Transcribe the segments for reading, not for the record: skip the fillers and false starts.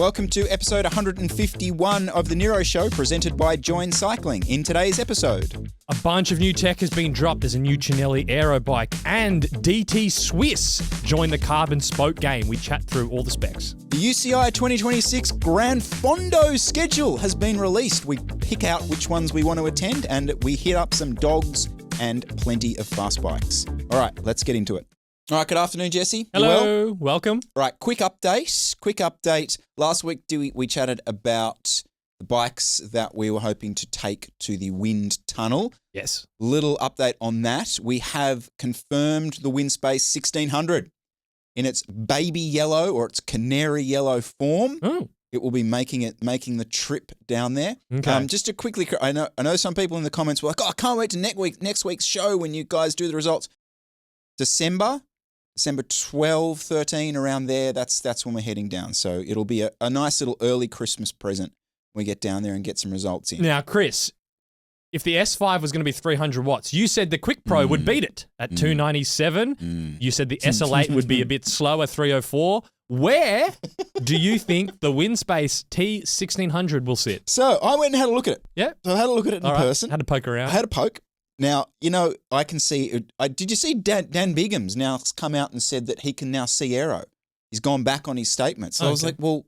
Welcome to episode 151 of the NERO Show, presented by Join Cycling. In today's episode, a bunch of new tech has been dropped. There's a new Cinelli Aero bike and DT Swiss join the carbon spoke game. We chat through all the specs. The UCI 2026 Gran Fondo schedule has been released. We pick out which ones we want to attend and we hit up some dogs and plenty of fast bikes. All right, let's get into it. All right, good afternoon, Jesse. Hello, well? Welcome. All right, quick update. Last week we chatted about the bikes that we were hoping to take to the wind tunnel. Yes. Little update on that. We have confirmed the Windspace 1600 in its baby yellow or its canary yellow form. Oh. It will be making the trip down there. Okay. Just to quickly, I know some people in the comments were like, "Oh, I can't wait to next week's show when you guys do the results." December 12, 13, around there, that's when we're heading down. So it'll be a nice little early Christmas present when we get down there and get some results in. Now, Chris, if the S5 was going to be 300 watts, you said the Quick Pro would beat it at 297. You said the SL8 would be a bit slower, 304. Where do you think the Windspace T1600 will sit? So I went and had a look at it. Yeah. So I had a look at it in person. Had to poke around. I had a poke. Now, I can see, did you see Dan Bigham's now come out and said that he can now see Aero? He's gone back on his statement. So I was like, well,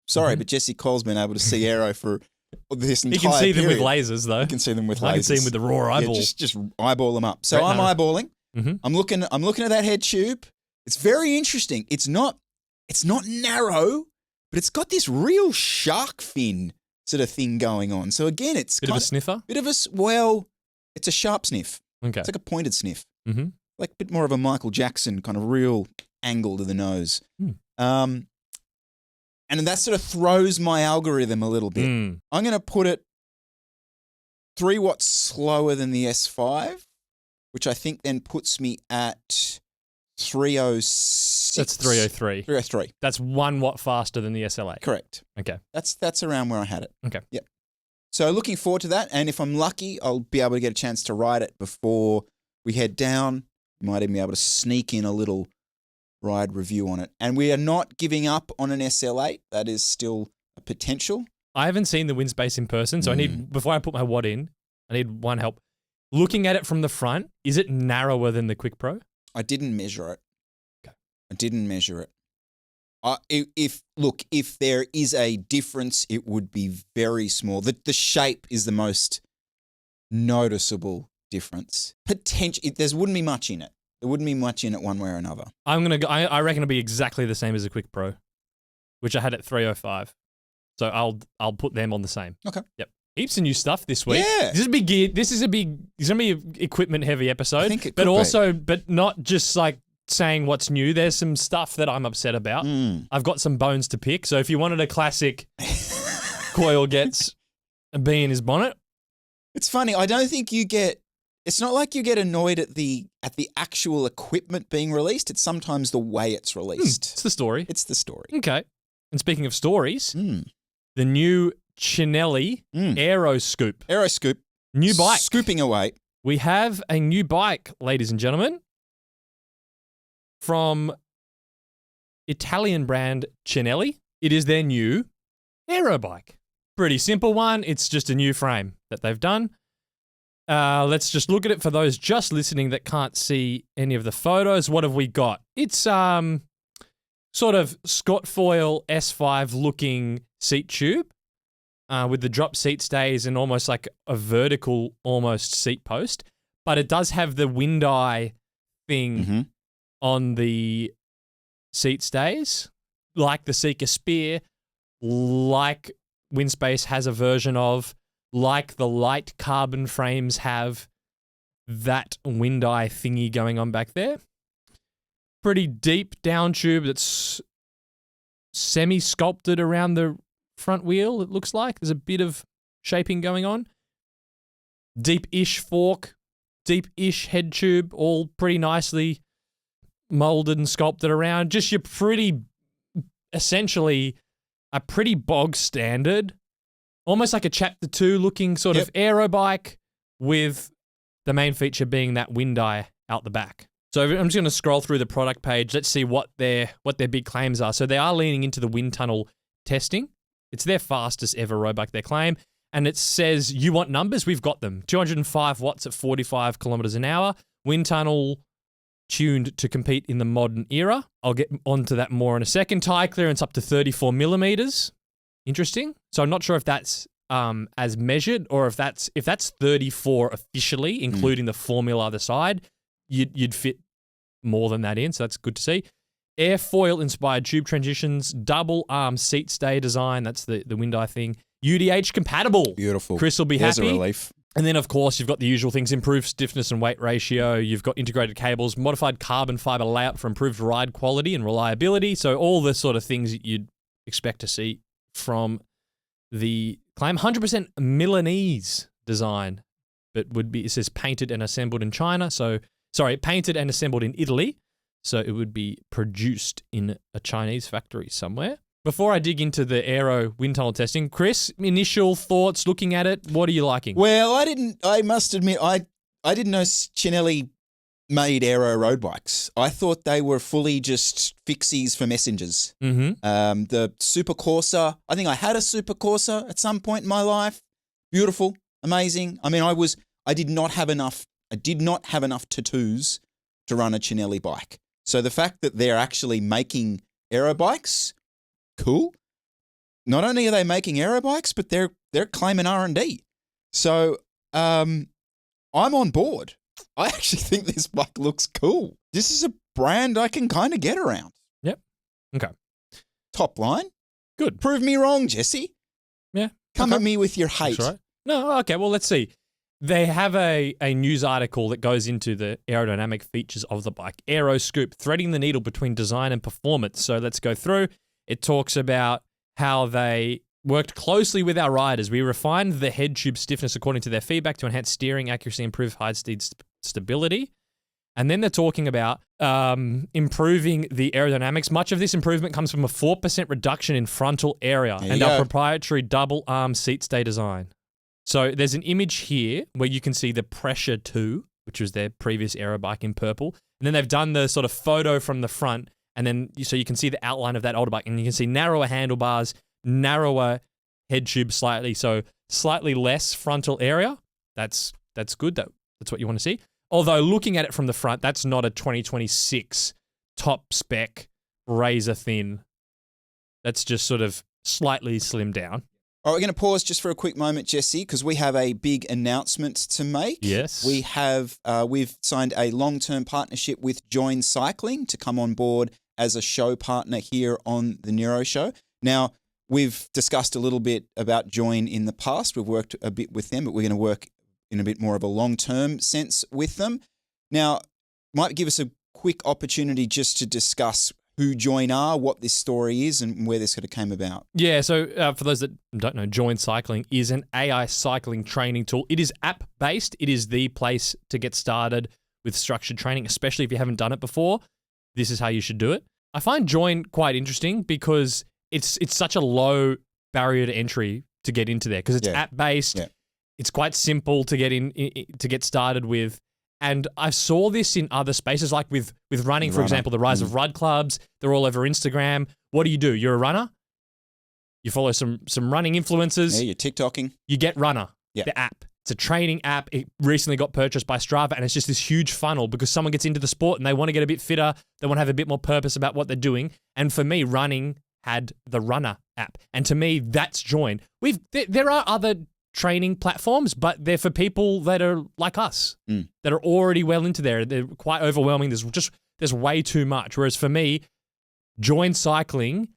sorry, but Jesse Cole's been able to see Aero for this entire period. He can see them with lasers, though. You can see them with lasers. I can see them with the raw eyeball. Yeah, just eyeball them up. So I'm eyeballing. Mm-hmm. I'm looking at that head tube. It's very interesting. It's not narrow, but it's got this real shark fin sort of thing going on. So again, it's bit of a sniffer. It's a sharp sniff. Okay. It's like a pointed sniff. Mm-hmm. Like a bit more of a Michael Jackson kind of real angle to the nose. And that sort of throws my algorithm a little bit. I'm going to put it 3 watts slower than the S5, which I think then puts me at 306. That's 303. 303. That's 1 watt faster than the SL8. Correct. Okay. That's around where I had it. Okay. Yep. So looking forward to that, and if I'm lucky, I'll be able to get a chance to ride it before we head down. Might even be able to sneak in a little ride review on it. And we are not giving up on an SL8. That is still a potential. I haven't seen the Windspace in person, so I need, before I put my watt in, I need one help. Looking at it from the front, is it narrower than the Quick Pro? I didn't measure it. Okay. I didn't measure it. If there is a difference, it would be very small. The shape is the most noticeable difference. There wouldn't be much in it. There wouldn't be much in it one way or another. I reckon it'll be exactly the same as a Quick Pro, which I had at 305. So I'll put them on the same. Okay. Yep. Heaps of new stuff this week. Yeah. This is big gear. It's going to be an equipment heavy episode. I think it could be. But not just like saying what's new. There's some stuff that I'm upset about. I've got some bones to pick. So if you wanted a classic, Coyle gets a bee in his bonnet. It's funny. I don't think it's not like you get annoyed at the actual equipment being released. It's sometimes the way it's released. It's the story. It's the story. Okay. And speaking of stories, the new Cinelli Aero Scoop. Aero Scoop. New bike. Scooping away. We have a new bike, ladies and gentlemen, from Italian brand Cinelli. It is their new Aero bike. Pretty simple one. It's just a new frame that they've done. Let's just look at it for those just listening that can't see any of the photos. What have we got? It's sort of Scott Foil S5 looking seat tube with the drop seat stays and almost like a vertical almost seat post. But it does have the wind eye thing on the seat stays, like the Seeker Spear, like Windspace has a version of, like the light carbon frames have that wind eye thingy going on back there. Pretty deep down tube that's semi-sculpted around the front wheel, it looks like. There's a bit of shaping going on. Deep-ish fork, deep-ish head tube, all pretty nicely molded and sculpted around. Just essentially a pretty bog standard, almost like a Chapter 2 looking sort of aero bike with the main feature being that wind eye out the back. So I'm just going to scroll through the product page. Let's see what their big claims are. So they are leaning into the wind tunnel testing. It's their fastest ever road bike, they claim. And it says, you want numbers? We've got them. 205 watts at 45 kilometers an hour. Wind tunnel tuned to compete in the modern era. I'll get onto that more in a second. Tire clearance up to 34 millimeters. Interesting. So I'm not sure if that's as measured or if that's 34 officially, including the formula other side, you'd fit more than that in. So that's good to see. Airfoil inspired tube transitions, double arm seat stay design. That's the Windeye thing. UDH compatible. Beautiful. Chris will be happy. There's a relief. And then, of course, you've got the usual things, improved stiffness and weight ratio. You've got integrated cables, modified carbon fiber layout for improved ride quality and reliability. So all the sort of things that you'd expect to see from the claim. 100% Milanese design, but it says painted and assembled in China. So, sorry, painted and assembled in Italy. So it would be produced in a Chinese factory somewhere. Before I dig into the Aero wind tunnel testing, Chris, initial thoughts looking at it, what are you liking? Well, I must admit, I didn't know Cinelli made Aero road bikes. I thought they were fully just fixies for messengers. Mm-hmm. The Super Corsa, I think I had a Super Corsa at some point in my life. Beautiful, amazing. I mean, I did not have enough tattoos to run a Cinelli bike. So the fact that they're actually making Aero bikes, cool. Not only are they making Aero bikes, but they're claiming R&D. So I'm on board. I actually think this bike looks cool. This is a brand I can kind of get around. Yep. Okay. Top line. Good. Prove me wrong, Jesse. Yeah. Come at me with your hate. That's right. No, okay. Well, let's see. They have a news article that goes into the aerodynamic features of the bike. Aero Scoop, threading the needle between design and performance. So let's go through. It talks about how they worked closely with our riders. We refined the head tube stiffness according to their feedback to enhance steering accuracy, improve high-speed stability. And then they're talking about improving the aerodynamics. Much of this improvement comes from a 4% reduction in frontal area and our proprietary double-arm seat stay design. So there's an image here where you can see the Pressure 2, which was their previous Aero bike in purple. And then they've done the sort of photo from the front. And then so you can see the outline of that older bike. And you can see narrower handlebars, narrower head tube slightly. So slightly less frontal area. That's good. That's what you want to see. Although looking at it from the front, that's not a 2026 top spec razor thin. That's just sort of slightly slimmed down. All right, we're going to pause just for a quick moment, Jesse, because we have a big announcement to make. Yes. We've signed a long-term partnership with Join Cycling to come on board as a show partner here on the NERO Show. Now, we've discussed a little bit about Join in the past. We've worked a bit with them, but we're going to work in a bit more of a long-term sense with them. Now, might give us a quick opportunity just to discuss who Join are, what this story is, and where this sort of came about. Yeah, so for those that don't know, Join Cycling is an AI cycling training tool. It is app-based. It is the place to get started with structured training, especially if you haven't done it before. This is how you should do it. I find Join quite interesting because it's such a low barrier to entry to get into there because it's app-based. Yeah. It's quite simple to get started with. And I saw this in other spaces, like with running, for example, the rise of Rud clubs. They're all over Instagram. What do? You're a runner. You follow some running influencers. Yeah, you're TikToking. You get Runner, the app. It's a training app. It recently got purchased by Strava, and it's just this huge funnel because someone gets into the sport and they want to get a bit fitter. They want to have a bit more purpose about what they're doing. And for me, running had the Runner app. And to me, that's Join. There are other training platforms, but they're for people that are like us, that are already well into there. They're quite overwhelming. There's way too much. Whereas for me, Join Cycling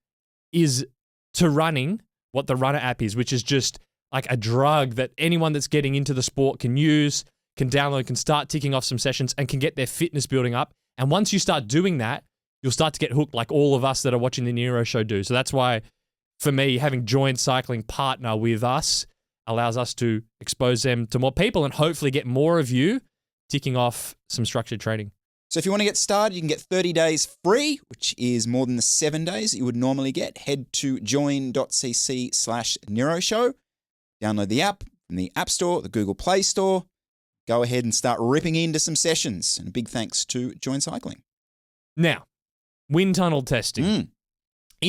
is to running what the Runner app is, which is just like a drug that anyone that's getting into the sport can use, can download, can start ticking off some sessions and can get their fitness building up. And once you start doing that, you'll start to get hooked like all of us that are watching the NERO Show do. So that's why, for me, having Join Cycling partner with us allows us to expose them to more people and hopefully get more of you ticking off some structured training. So if you want to get started, you can get 30 days free, which is more than the 7 days that you would normally get. Head to join.cc/NEROShow. Download the app in the App Store, the Google Play Store. Go ahead and start ripping into some sessions. And a big thanks to Join Cycling. Now, wind tunnel testing.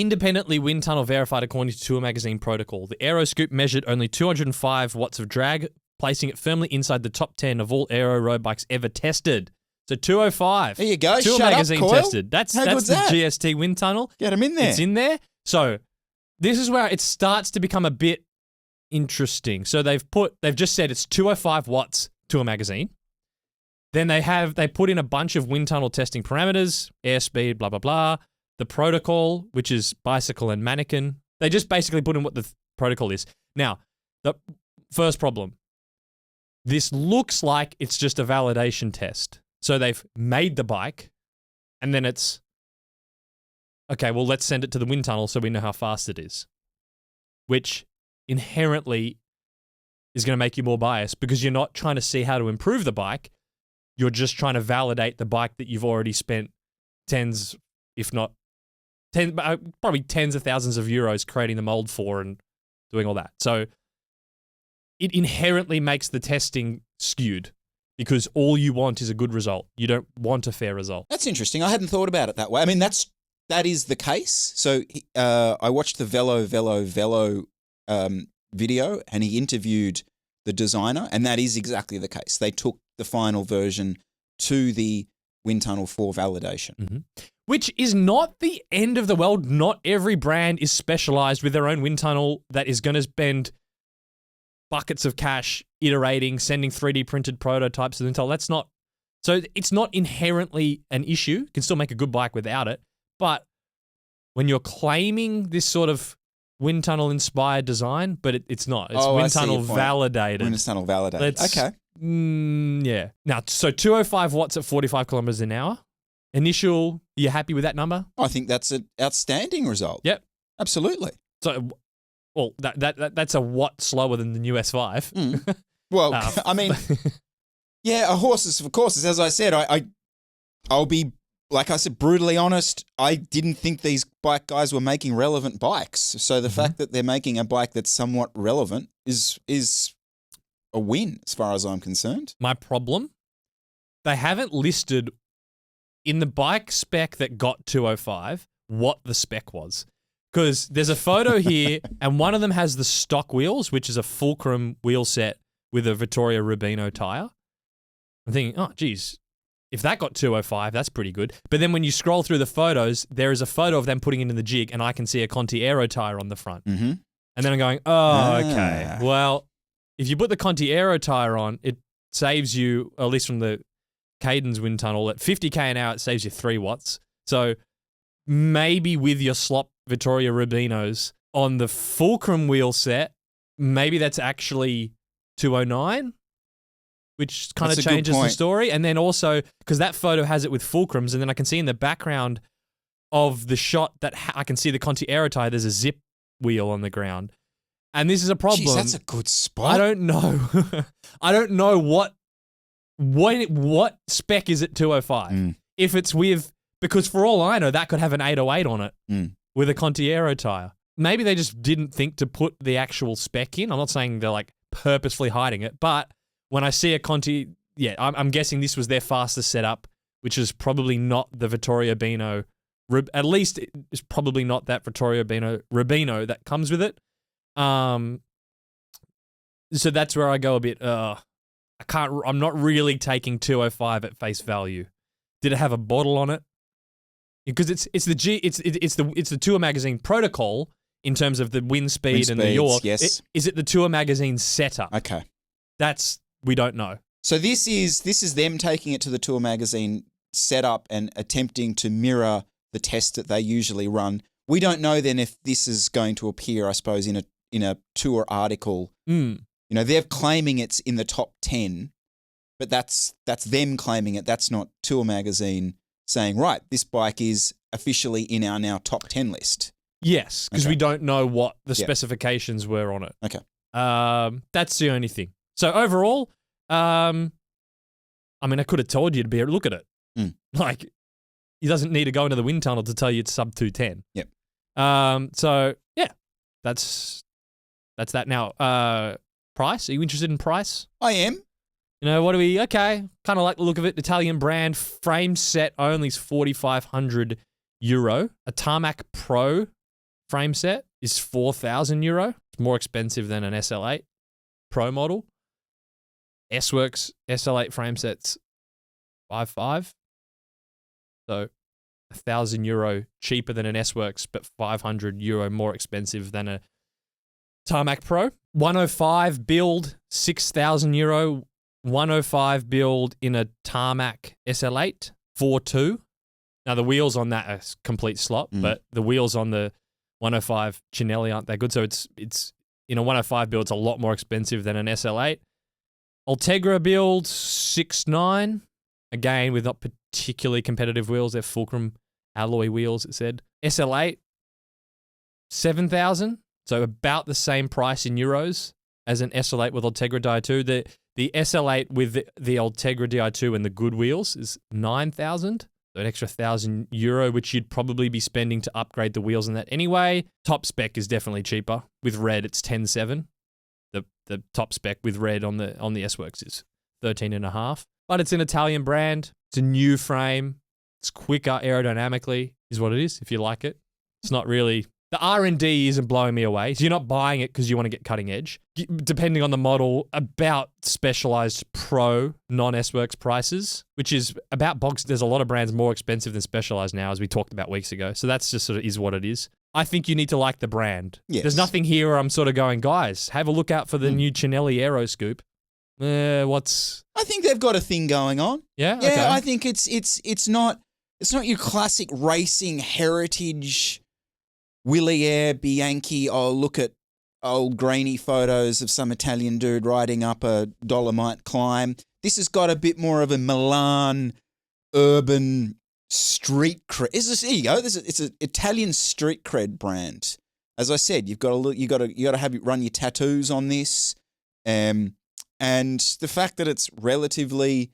Independently wind tunnel verified according to Tour Magazine protocol. The Aero scoop measured only 205 watts of drag, placing it firmly inside the top 10 of all Aero road bikes ever tested. So 205. There you go. Tour Shut Magazine up, Coyle. tested. That's How the good's that? GST wind tunnel. Get them in there. It's in there. So this is where it starts to become a bit interesting. So they've just said it's 205 watts Tour Magazine. Then they put in a bunch of wind tunnel testing parameters, airspeed, blah, blah, blah. The protocol, which is bicycle and mannequin. They just basically put in what the protocol is. Now, the first problem. This looks like it's just a validation test. So they've made the bike, and then it's, okay, well, let's send it to the wind tunnel so we know how fast it is. Which inherently is going to make you more biased because you're not trying to see how to improve the bike. You're just trying to validate the bike that you've already spent tens, if not probably tens of thousands of euros creating the mold for and doing all that. So it inherently makes the testing skewed because all you want is a good result. You don't want a fair result. That's interesting. I hadn't thought about it that way. I mean, that is the case. So I watched the Velo video, and he interviewed the designer, and that is exactly the case. They took the final version to the wind tunnel for validation. Mm-hmm. Which is not the end of the world. Not every brand is specialized with their own wind tunnel that is going to spend buckets of cash iterating, sending 3D printed prototypes to the wind tunnel. That's not, so it's not inherently an issue. You can still make a good bike without it. But when you're claiming this sort of wind tunnel inspired design, but it's not. It's wind tunnel validated. Wind tunnel validated. Okay. Yeah. Now, so 205 watts at 45 kilometers an hour. Initial, you happy with that number? I think that's an outstanding result. Yep. Absolutely. So, well, that's a watt slower than the US 5. Mm. Well, I mean, yeah, a horses for courses. As I said, I'll be, like I said, brutally honest. I didn't think these bike guys were making relevant bikes. So the fact that they're making a bike that's somewhat relevant is a win as far as I'm concerned. My problem, they haven't listed in the bike spec that got 205 what the spec was. Because there's a photo here, and one of them has the stock wheels, which is a fulcrum wheel set with a Vittorio Rubino tire. I'm thinking, oh, geez, if that got 205, that's pretty good. But then when you scroll through the photos, there is a photo of them putting it in the jig, and I can see a Conti Aero tire on the front. Mm-hmm. And then I'm going, oh, okay. Well, if you put the Conti Aero tire on, it saves you, at least from the Cadence wind tunnel, at 50k an hour, it saves you 3 watts. So maybe with your slop Vittorio Rubinos on the fulcrum wheel set, maybe that's actually 209, which kind of changes the story. And then also, because that photo has it with fulcrums, and then I can see in the background of the shot that I can see the Conti Aero tire, there's a zip wheel on the ground. And this is a problem. Jeez, that's a good spot. I don't know. I don't know what spec is it 205. If it's with, because for all I know, that could have an 808 on it with a Conti Aero tire. Maybe they just didn't think to put the actual spec in. I'm not saying they're like purposefully hiding it, but when I see a Conti, I'm guessing this was their fastest setup, which is probably not the Vittorio Rubino. At least it's probably not that Vittorio Rubino that comes with it. So that's where I go a bit, I'm not really taking 205 at face value. Did it have a bottle on it? Because it's the Tour Magazine protocol in terms of the wind speed and the yaw. Yes. Is it the Tour Magazine setup? Okay. We don't know. So this is them taking it to the Tour Magazine setup and attempting to mirror the test that they usually run. We don't know then if this is going to appear, I suppose, in a tour article. You know, they're claiming it's in the top 10, but that's them claiming it. That's not Tour Magazine saying, right, this bike is officially in our now top 10 list. Yes, because we don't know what the specifications were on it. Okay. That's the only thing. So overall, I mean, I could have told you to be able to look at it. Like, he doesn't need to go into the wind tunnel to tell you it's sub 210. Yep. So yeah, that's that. Now, price? Are you interested in price? I am. You know, kind of like the look of it. Italian brand, frame set only is €4,500. A Tarmac Pro frame set is €4,000. It's more expensive than an SL8 Pro model. S-Works SL8 frame set's 5.5. So €1,000 cheaper than an S-Works, but €500 more expensive than a Tarmac Pro. 105 build, €6,000. 105 build in a Tarmac SL8, 4.2. Now the wheels on that are complete slop, but the wheels on the 105 Cinelli aren't that good. So it's in a 105 build, it's a lot more expensive than an SL8. Ultegra build, 6.9. Again, with not particularly competitive wheels. They're Fulcrum alloy wheels, it said. SL8, 7,000. So about the same price in euros as an SL8 with Ultegra Di2. The SL8 with the Ultegra Di2 and the good wheels is 9,000. So an extra €1,000, which you'd probably be spending to upgrade the wheels on that anyway. Top spec is definitely cheaper. With red, it's 10.7. The top spec with red on the S-Works is 13.5. But it's an Italian brand. It's a new frame. It's quicker aerodynamically, is what it is, if you like it. It's not really... The R&D isn't blowing me away. So you're not buying it because you want to get cutting edge. Depending on the model, about specialized pro non-S-Works prices, which is about box. There's a lot of brands more expensive than specialized now, as we talked about weeks ago. So that's just sort of is what it is. I think you need to like the brand. Yes. There's nothing here where I'm sort of going, guys, have a look out for the new Cinelli Aero scoop. I think they've got a thing going on. Yeah? Yeah, Okay. I think it's not your classic racing heritage Willie Air Bianchi. Oh, look at old grainy photos of some Italian dude riding up a Dolomite climb. This has got a bit more of a Milan urban street cred. Here you go. It's an Italian street cred brand. As I said, you got to have run your tattoos on this, and the fact that it's relatively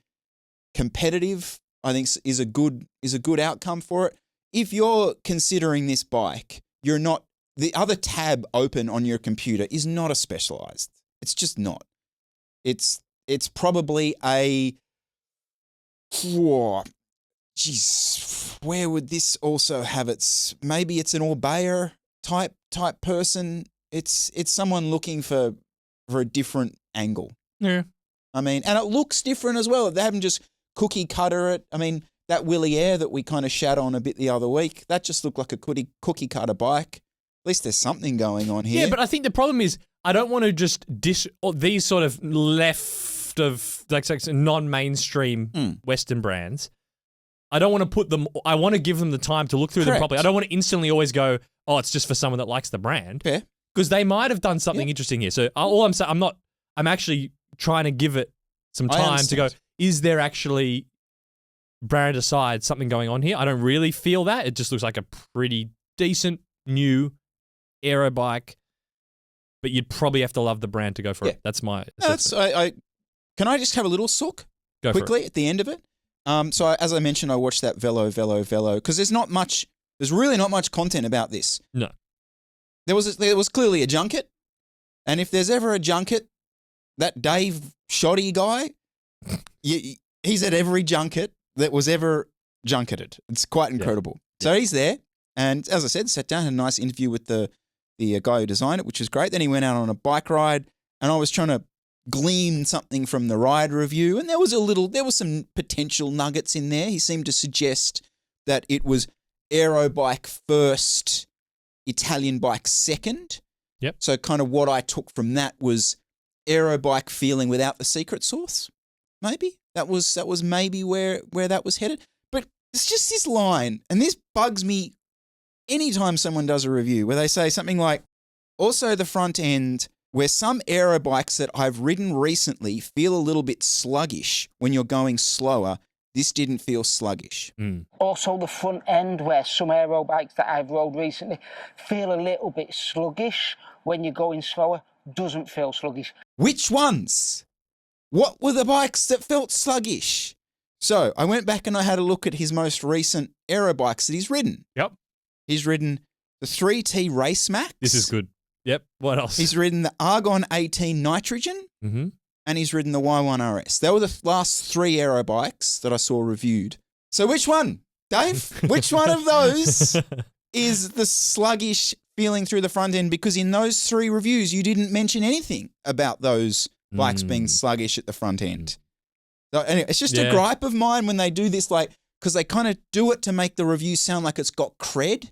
competitive, I think, is a good outcome for it. If you're considering this bike, you're not. The other tab open on your computer is not a Specialized. It's just not. It's probably a. Whoa, geez, where would this also have its? Maybe it's an Orbea type person. It's someone looking for a different angle. Yeah. I mean, and it looks different as well. They haven't just cookie cutter it. I mean, that Willie Air that we kind of shat on a bit the other week, that just looked like a cookie cutter bike. At least there's something going on here. Yeah, but I think the problem is I don't want to just dish these sort of left of like non-mainstream Western brands. I don't want to put them. I want to give them the time to look through them properly. I don't want to instantly always go, oh, it's just for someone that likes the brand. Fair. Because they might have done something interesting here. So all I'm saying, I'm actually trying to give it some time to go, is there actually, brand aside, something going on here? I don't really feel that. It just looks like a pretty decent new aero bike, but you'd probably have to love the brand to go for it. That's my assessment. Can I just have a little sook Go quickly for it. at the end of it? So as I mentioned, I watched that Velo, because there's really not much content about this. No. There was clearly a junket, and if there's ever a junket, that Dave Shoddy guy, he's at every junket that was ever junketed. It's quite incredible. Yeah. So he's there, and as I said, sat down, had a nice interview with the guy who designed it, which was great. Then he went out on a bike ride, and I was trying to glean something from the ride review, and there was some potential nuggets in there. He seemed to suggest that it was aero bike first, Italian bike second. Yep. So kind of what I took from that was aero bike feeling without the secret sauce. Maybe that was maybe where that was headed. But it's just this line, and this bugs me anytime someone does a review where they say something like, also the front end, where some aero bikes that I've ridden recently feel a little bit sluggish when you're going slower. This didn't feel sluggish. Also the front end, where some aero bikes that I've rode recently feel a little bit sluggish when you're going slower. Doesn't feel sluggish. Which ones? What were the bikes that felt sluggish? So I went back and I had a look at his most recent aero bikes that he's ridden. Yep. He's ridden the 3T Race Max. This is good. Yep. What else? He's ridden the Argon 18 Nitrogen. Mm-hmm. And he's ridden the Y1 RS. They were the last 3 aero bikes that I saw reviewed. So which one, Dave? Which one of those is the sluggish feeling through the front end because in those 3 reviews, you didn't mention anything about those bikes being sluggish at the front end. So anyway, it's just a gripe of mine when they do this, like, because they kind of do it to make the review sound like it's got cred.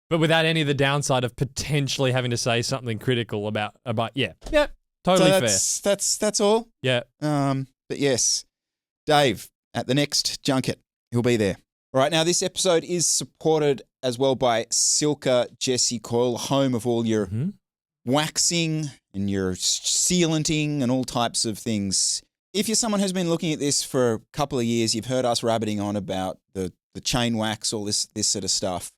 But without any of the downside of potentially having to say something critical about totally fair. That's all. Yeah. But yes, Dave at the next junket, he'll be there. All right, now this episode is supported as well by Silka Jessie Coil, home of all your waxing and your sealanting and all types of things. If you're someone who's been looking at this for a couple of years, you've heard us rabbiting on about the chain wax, all this sort of stuff.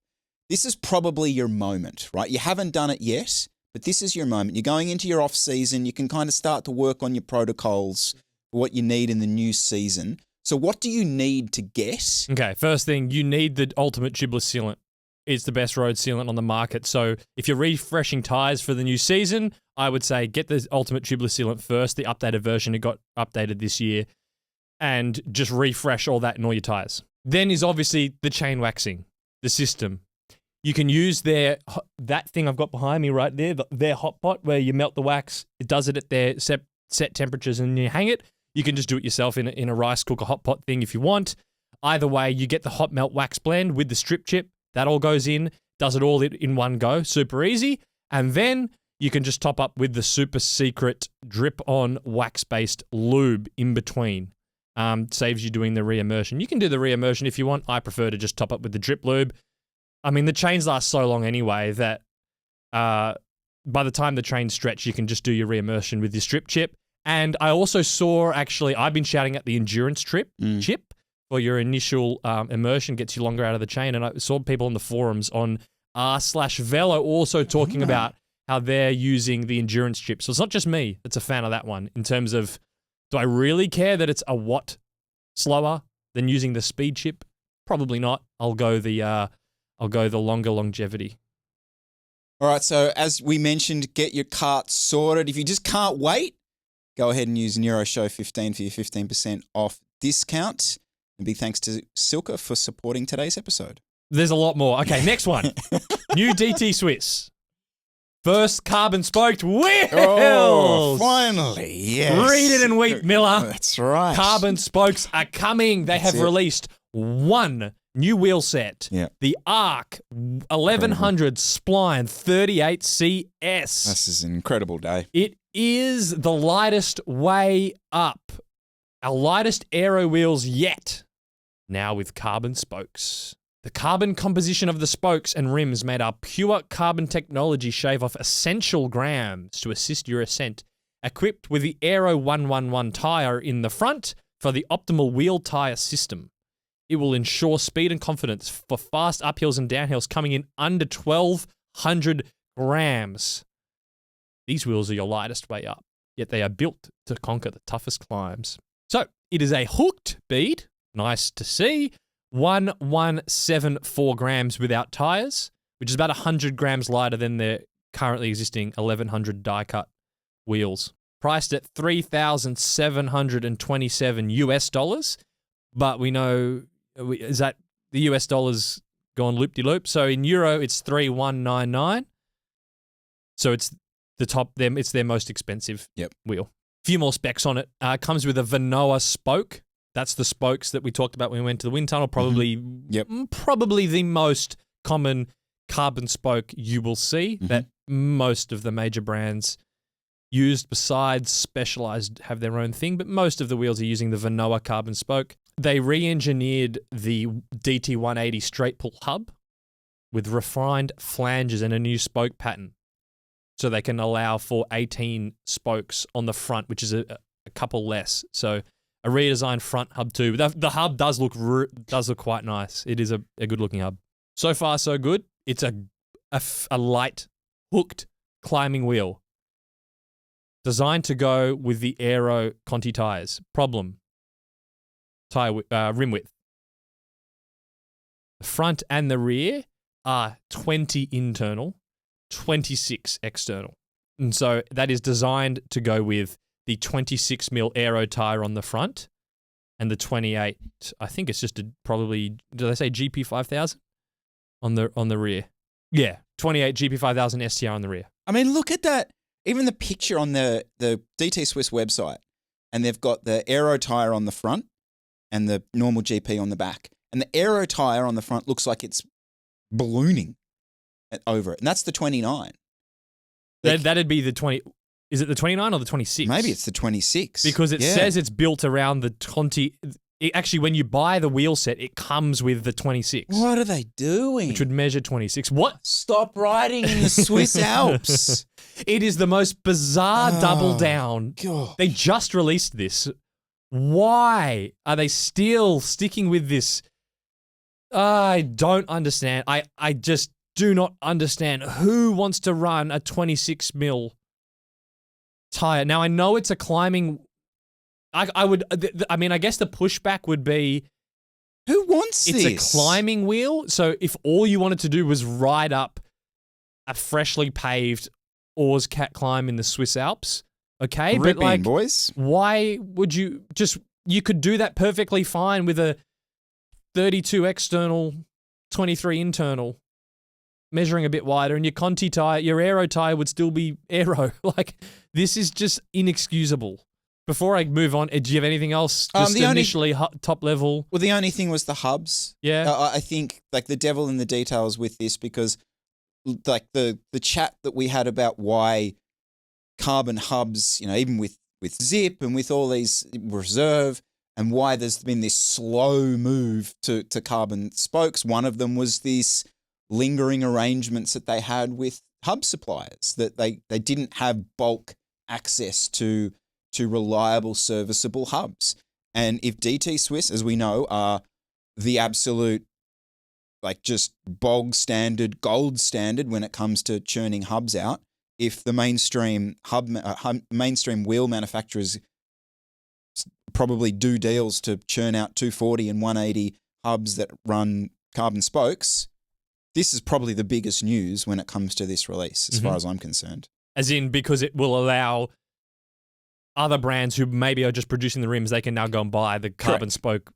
This is probably your moment, right? You haven't done it yet, but this is your moment. You're going into your off season. You can kind of start to work on your protocols for what you need in the new season. So what do you need to get? Okay, first thing, you need the Ultimate Tubeless Sealant. It's the best road sealant on the market. So if you're refreshing tyres for the new season, I would say get the Ultimate Tubeless Sealant first, the updated version. It got updated this year. And just refresh all that in all your tyres. Then is obviously the chain waxing, the system. You can use that thing I've got behind me right there, their hot pot where you melt the wax. It does it at their set temperatures and you hang it. You can just do it yourself in a rice cooker hot pot thing if you want. Either way, you get the hot melt wax blend with the strip chip. That all goes in, does it all in one go, super easy. And then you can just top up with the super secret drip-on wax-based lube in between. Saves you doing the re-immersion. You can do the re-immersion if you want. I prefer to just top up with the drip lube. I mean, the chains last so long anyway that by the time the chains stretch, you can just do your re-immersion with your strip chip. And I also saw, actually, I've been shouting at the endurance chip for your initial immersion, gets you longer out of the chain. And I saw people on the forums on r/Velo also talking about how they're using the endurance chip. So it's not just me that's a fan of that one in terms of, do I really care that it's a watt slower than using the speed chip? Probably not. I'll go the longer longevity. All right, so as we mentioned, get your cart sorted. If you just can't wait, go ahead and use NERO Show 15 for your 15% off discount. And big thanks to Silka for supporting today's episode. There's a lot more. Okay, next one. New DT Swiss. First carbon spoked wheels. Oh, finally, yes. Read it and weep, Miller. That's right. Carbon spokes are coming. They have released one new wheel set. Yeah. The ARC 1100 Spline 38CS. This is an incredible day. It is the lightest way up. Our lightest aero wheels yet. Now with carbon spokes. The carbon composition of the spokes and rims made our pure carbon technology shave off essential grams to assist your ascent. Equipped with the Aero 111 tyre in the front for the optimal wheel tyre system. It will ensure speed and confidence for fast uphills and downhills coming in under 1,200 grams. These wheels are your lightest way up, yet they are built to conquer the toughest climbs. So, it is a hooked bead, nice to see, 1174 grams without tyres, which is about 100 grams lighter than their currently existing 1100 die-cut wheels. Priced at $3,727 US, but we know, is that the US dollars gone loop-de-loop? So in euro, it's 3,199. So it's it's their most expensive wheel. Few more specs on it. Comes with a Vanoa spoke. That's the spokes that we talked about when we went to the wind tunnel. Probably the most common carbon spoke you will see that most of the major brands used, besides Specialized have their own thing, but most of the wheels are using the Vanoa carbon spoke. They re-engineered the DT180 straight pull hub with refined flanges and a new spoke pattern. So they can allow for 18 spokes on the front, which is a couple less. So a redesigned front hub too. The hub does look quite nice. It is a good looking hub. So far, so good. It's a light, hooked climbing wheel. Designed to go with the Aero Conti tires. Problem. Rim width. The front and the rear are 20 internal, 26 external. And so that is designed to go with the 26mm Aero tire on the front and the 28, I think it's just probably, do they say GP5000 on the rear? Yeah, 28 GP5000 STR on the rear. I mean, look at that. Even the picture on the DT Swiss website, and they've got the Aero tyre on the front and the normal GP on the back. And the Aero tyre on the front looks like it's ballooning over it. And that's the 29. That'd be the 20. Is it the 29 or the 26? Maybe it's the 26. Because it says it's built around the 20. Actually, when you buy the wheel set, it comes with the 26. What are they doing? Which would measure 26. What? Stop riding in the Swiss Alps. It is the most bizarre double down. God. They just released this. Why are they still sticking with this? I don't understand. I just do not understand who wants to run a 26 mil tire. Now, I know it's a climbing. I guess the pushback would be, who wants this? It's a climbing wheel. So if all you wanted to do was ride up a freshly paved Oars Cat climb in the Swiss Alps, okay? Rip but like, in, boys. Why would you you could do that perfectly fine with a 32 external, 23 internal, measuring a bit wider, and your Conti tire, your Aero tire would still be Aero. Like, this is just inexcusable. Before I move on, do you have anything else? Just initially top level. Well, the only thing was the hubs. Yeah. I think like the devil in the details with this, because like the chat that we had about why carbon hubs, even with Zip and with all these reserve, and why there's been this slow move to carbon spokes. One of them was these lingering arrangements that they had with hub suppliers, that they didn't have bulk access to reliable, serviceable hubs. And if DT Swiss, as we know, are the absolute, like, just bog standard, gold standard when it comes to churning hubs out, if the mainstream mainstream wheel manufacturers probably do deals to churn out 240 and 180 hubs that run carbon spokes, this is probably the biggest news when it comes to this release, as far as I'm concerned. As in, because it will allow other brands who maybe are just producing the rims, they can now go and buy the carbon spoke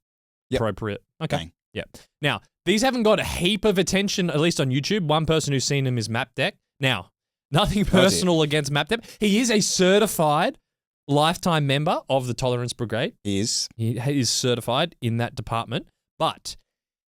appropriate. Okay. Bang. Yeah. Now, these haven't got a heap of attention, at least on YouTube. One person who's seen them is Mapdeck. Now, nothing personal against Mapdeck. He is a certified lifetime member of the Tolerance Brigade. He is. He is certified in that department. But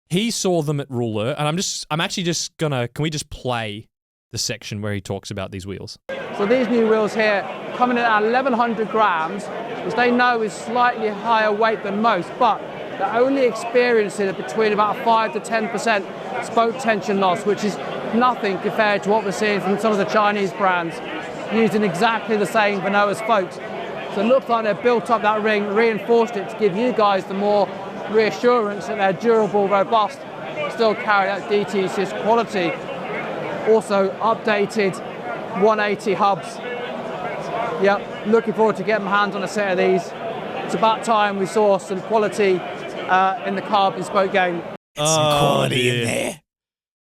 he saw them at Ruler, and I'm actually just gonna, can we just play the section where he talks about these wheels? So these new wheels here coming in at 1,100 grams, which they know is slightly higher weight than most, but they're only experiencing between about 5 to 10% spoke tension loss, which is nothing compared to what we're seeing from some of the Chinese brands using exactly the same Vanoa spokes. So it looks like they've built up that ring, reinforced it to give you guys the more reassurance that they're durable, robust, still carry that DT Swiss quality. Also updated 180 hubs. Yep, looking forward to getting my hands on a set of these. It's about time we saw some quality in the carbon spoke game. Get some quality in there.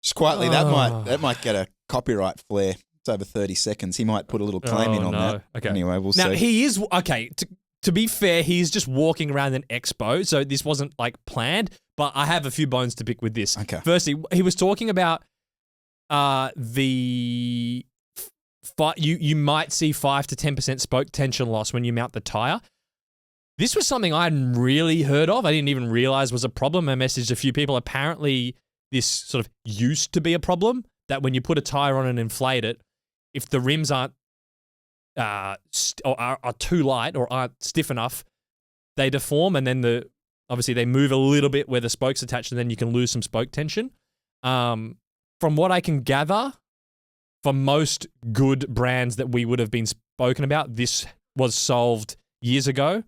Just quietly, that might get a copyright flare. It's over 30 seconds. He might put a little claim in on that. Okay. Anyway, we'll see. Now, he is, okay, to be fair, he's just walking around an expo, so this wasn't like planned, but I have a few bones to pick with this. Okay. Firstly, he was talking about you might see 5 to 10% spoke tension loss when you mount the tire. This was something I hadn't really heard of. I didn't even realize was a problem. I messaged a few people. Apparently, this sort of used to be a problem, that when you put a tire on and inflate it, if the rims aren't are too light or aren't stiff enough, they deform, and then obviously they move a little bit where the spoke's attached, and then you can lose some spoke tension. From what I can gather, for most good brands that we would have been spoken about, this was solved years ago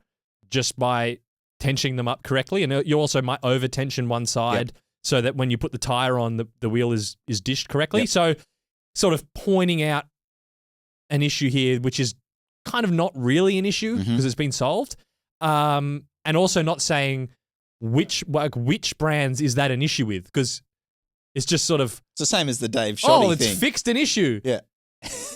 just by tensioning them up correctly. And you also might over tension one side so that when you put the tire on, the wheel is dished correctly. Yep. So sort of pointing out an issue here, which is kind of not really an issue because it's been solved. And also not saying which brands is that an issue with, because it's just sort of... It's the same as the Dave Shoddy thing. Fixed an issue. Yeah.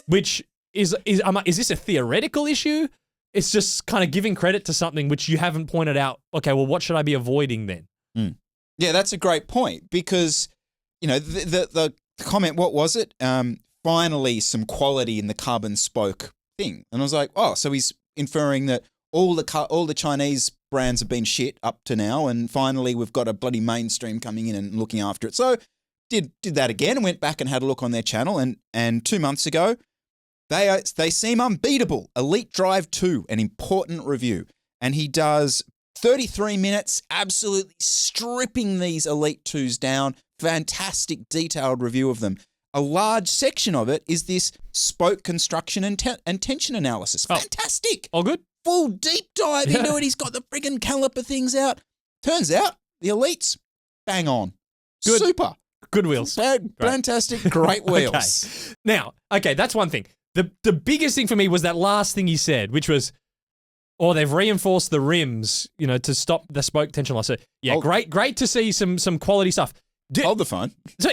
Which is this a theoretical issue? It's just kind of giving credit to something which you haven't pointed out. Okay, well, what should I be avoiding then? Yeah, that's a great point, because, the comment, what was it? Finally, some quality in the carbon spoke thing. And I was like, oh, so he's inferring that all the Chinese brands have been shit up to now, and finally we've got a bloody mainstream coming in and looking after it. So did that again and went back and had a look on their channel, and 2 months ago, they seem unbeatable. Elite Drive 2, an important review. And he does 33 minutes, absolutely stripping these Elite 2s down. Fantastic detailed review of them. A large section of it is this spoke construction and tension analysis. Fantastic. All good? Full deep dive into it. He's got the friggin' caliper things out. Turns out the Elites, bang on. Good. Super. Good wheels. Fantastic. Great wheels. Okay. Now, that's one thing. The biggest thing for me was that last thing he said, which was, they've reinforced the rims, to stop the spoke tension loss. So, yeah, great to see some quality stuff. Hold the phone. So,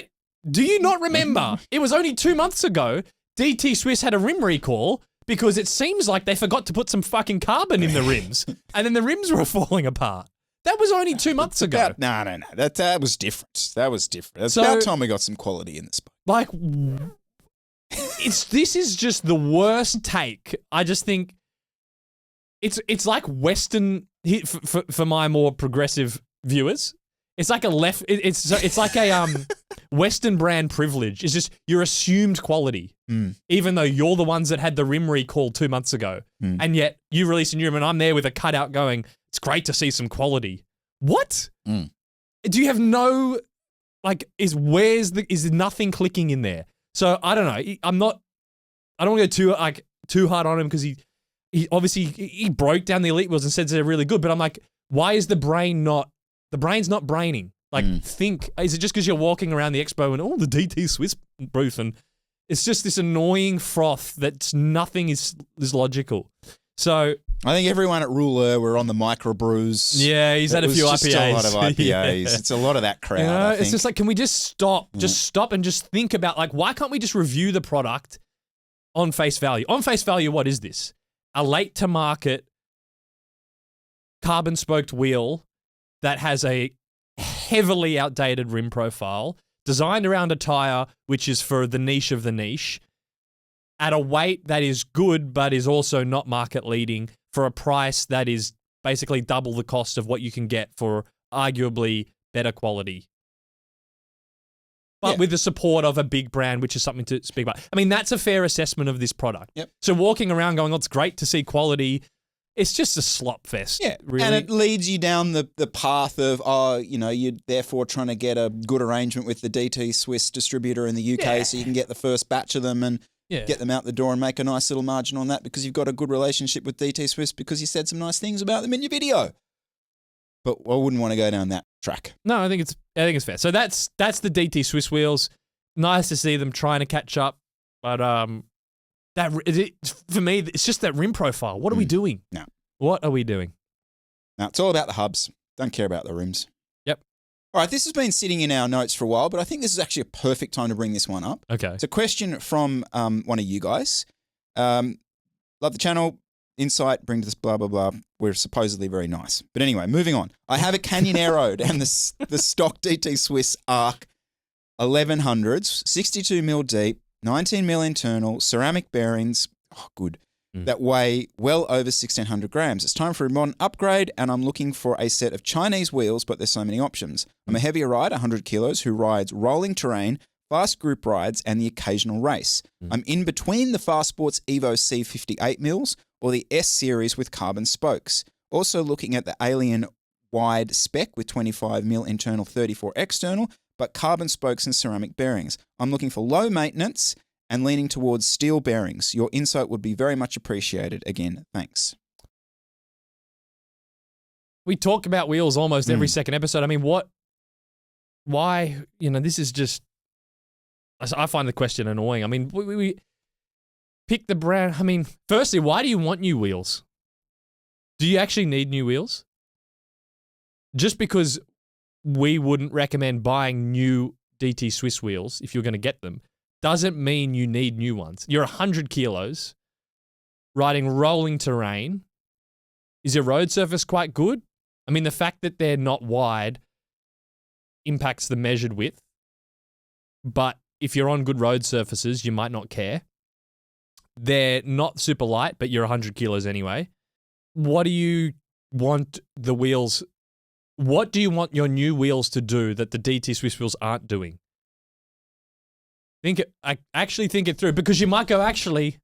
do you not remember? It was only 2 months ago, DT Swiss had a rim recall because it seems like they forgot to put some fucking carbon in the rims, and then the rims were falling apart. That was only 2 months ago. No. That was different. That was different. It's about time we got some quality in this. Like, this is just the worst take. I just think it's like Western for my more progressive viewers. It's like it's like a Western brand privilege. It's just your assumed quality, even though you're the ones that had the rim recall 2 months ago, and yet you release a new rim, and I'm there with a cutout going, it's great to see some quality. What? Do you have no is nothing clicking in there? So I don't know. I don't want to go too hard on him because he obviously he broke down the Elite wheels and said they're really good, but I'm like, why is the brain's not braining? Think, is it just because you're walking around the expo and the DT Swiss booth, and it's just this annoying froth that's nothing is logical. So I think everyone at Ruler were on the microbrews. Yeah, he's had a few IPAs. Just a lot of IPAs. Yeah. It's a lot of that crowd. I think. It's just like, can we just stop? Just stop and just think about why can't we just review the product on face value? On face value, what is this? A late to market carbon spoked wheel that has a heavily outdated rim profile, designed around a tire which is for the niche of the niche, at a weight that is good but is also not market leading, for a price that is basically double the cost of what you can get for arguably better quality. But with the support of a big brand, which is something to speak about. I mean, that's a fair assessment of this product. Yep. So walking around going, it's great to see quality, it's just a slop fest. Yeah, really. And it leads you down the path of, you're therefore trying to get a good arrangement with the DT Swiss distributor in the UK so you can get the first batch of them and get them out the door and make a nice little margin on that because you've got a good relationship with DT Swiss because you said some nice things about them in your video. But I wouldn't want to go down that track. No, I think it's fair. So that's the DT Swiss wheels. Nice to see them trying to catch up, but for me, it's just that rim profile. What are we doing? No. What are we doing? No, it's all about the hubs. Don't care about the rims. Yep. All right, this has been sitting in our notes for a while, but I think this is actually a perfect time to bring this one up. Okay. It's a question from one of you guys. Love the channel. Insight, bring to this blah, blah, blah. We're supposedly very nice. But anyway, moving on. I have a Canyon Aero and the stock DT Swiss ARC 1100s, 62 mil deep, 19 mil internal, ceramic bearings, that weigh well over 1,600 grams. It's time for a modern upgrade, and I'm looking for a set of Chinese wheels, but there's so many options. I'm a heavier rider, 100 kilos, who rides rolling terrain, fast group rides, and the occasional race. I'm in between the Fast Sports Evo C58 mils or the S series with carbon spokes. Also looking at the Alien wide spec with 25 mil internal, 34 external, but carbon spokes and ceramic bearings. I'm looking for low maintenance and leaning towards steel bearings. Your insight would be very much appreciated. Again, thanks. We talk about wheels almost every second episode. I mean, why, this is just, I find the question annoying. I mean, we pick the brand. I mean, firstly, why do you want new wheels? Do you actually need new wheels? Just because we wouldn't recommend buying new DT Swiss wheels if you're going to get them doesn't mean you need new ones. You're 100 kilos, riding rolling terrain. Is your road surface quite good? I mean, the fact that they're not wide impacts the measured width, but if you're on good road surfaces, you might not care. They're not super light, but you're 100 kilos anyway. What do you want the wheels? What do you want your new wheels to do that the DT Swiss wheels aren't doing? Actually think it through, because you might go, actually,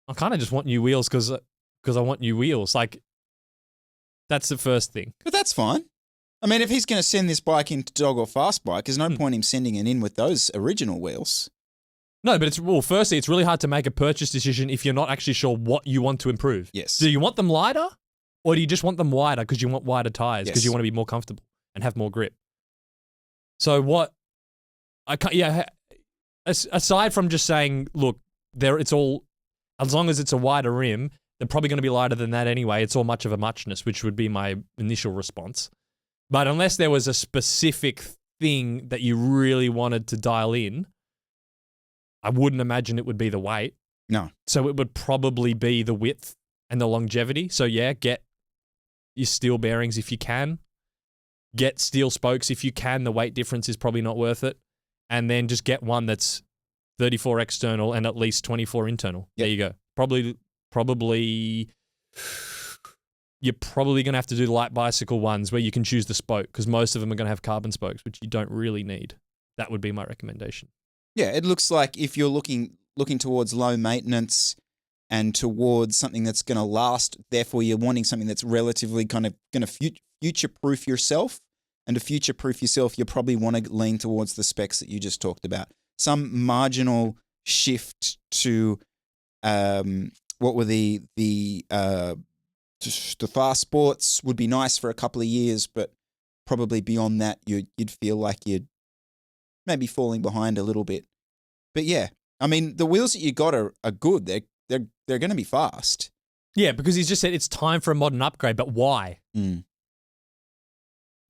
I kind of just want new wheels because I want new wheels. Like, that's the first thing. But that's fine. I mean, if he's going to send this bike into dog or fast bike, there's no point him sending it in with those original wheels. No, but firstly, it's really hard to make a purchase decision if you're not actually sure what you want to improve. Yes. Do you want them lighter, or do you just want them wider because you want wider tires, because you want to be more comfortable and have more grip? So what? Aside from just saying, look, it's all, as long as it's a wider rim, they're probably going to be lighter than that anyway. It's all much of a muchness, which would be my initial response. But unless there was a specific thing that you really wanted to dial in, I wouldn't imagine it would be the weight. No. So it would probably be the width and the longevity. So yeah, get your steel bearings if you can. Get steel spokes if you can. The weight difference is probably not worth it. And then just get one that's 34 external and at least 24 internal. Yep. There you go. Probably you're probably going to have to do the light bicycle ones where you can choose the spoke, because most of them are going to have carbon spokes, which you don't really need. That would be my recommendation. Yeah, it looks like if you're looking towards low maintenance and towards something that's going to last, therefore you're wanting something that's relatively kind of going to future-proof yourself. And to future-proof yourself, you probably want to lean towards the specs that you just talked about. Some marginal shift to what were the fast sports would be nice for a couple of years, but probably beyond that, you'd feel like you'd maybe falling behind a little bit. But yeah, I mean, the wheels that you got are good. They're going to be fast. Yeah, because he's just said it's time for a modern upgrade, but why?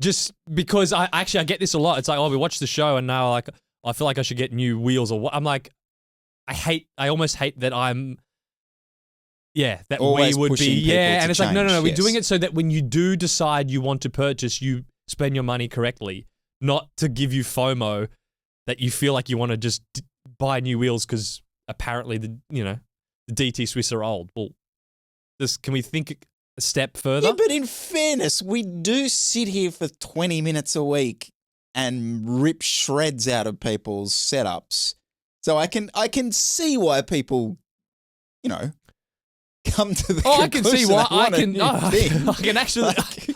Just because I get this a lot. It's like, oh, we watched the show and now like I feel like I should get new wheels or what. I'm like, I almost hate that that always we would be, and it's change. like, no, we're doing it so that when you do decide you want to purchase, you spend your money correctly, not to give you FOMO that you feel like you want to just buy new wheels because apparently the DT Swiss are old. Well, can we think a step further? Yeah, but in fairness, we do sit here for 20 minutes a week and rip shreds out of people's setups. So I can see why people, come to the I can see why.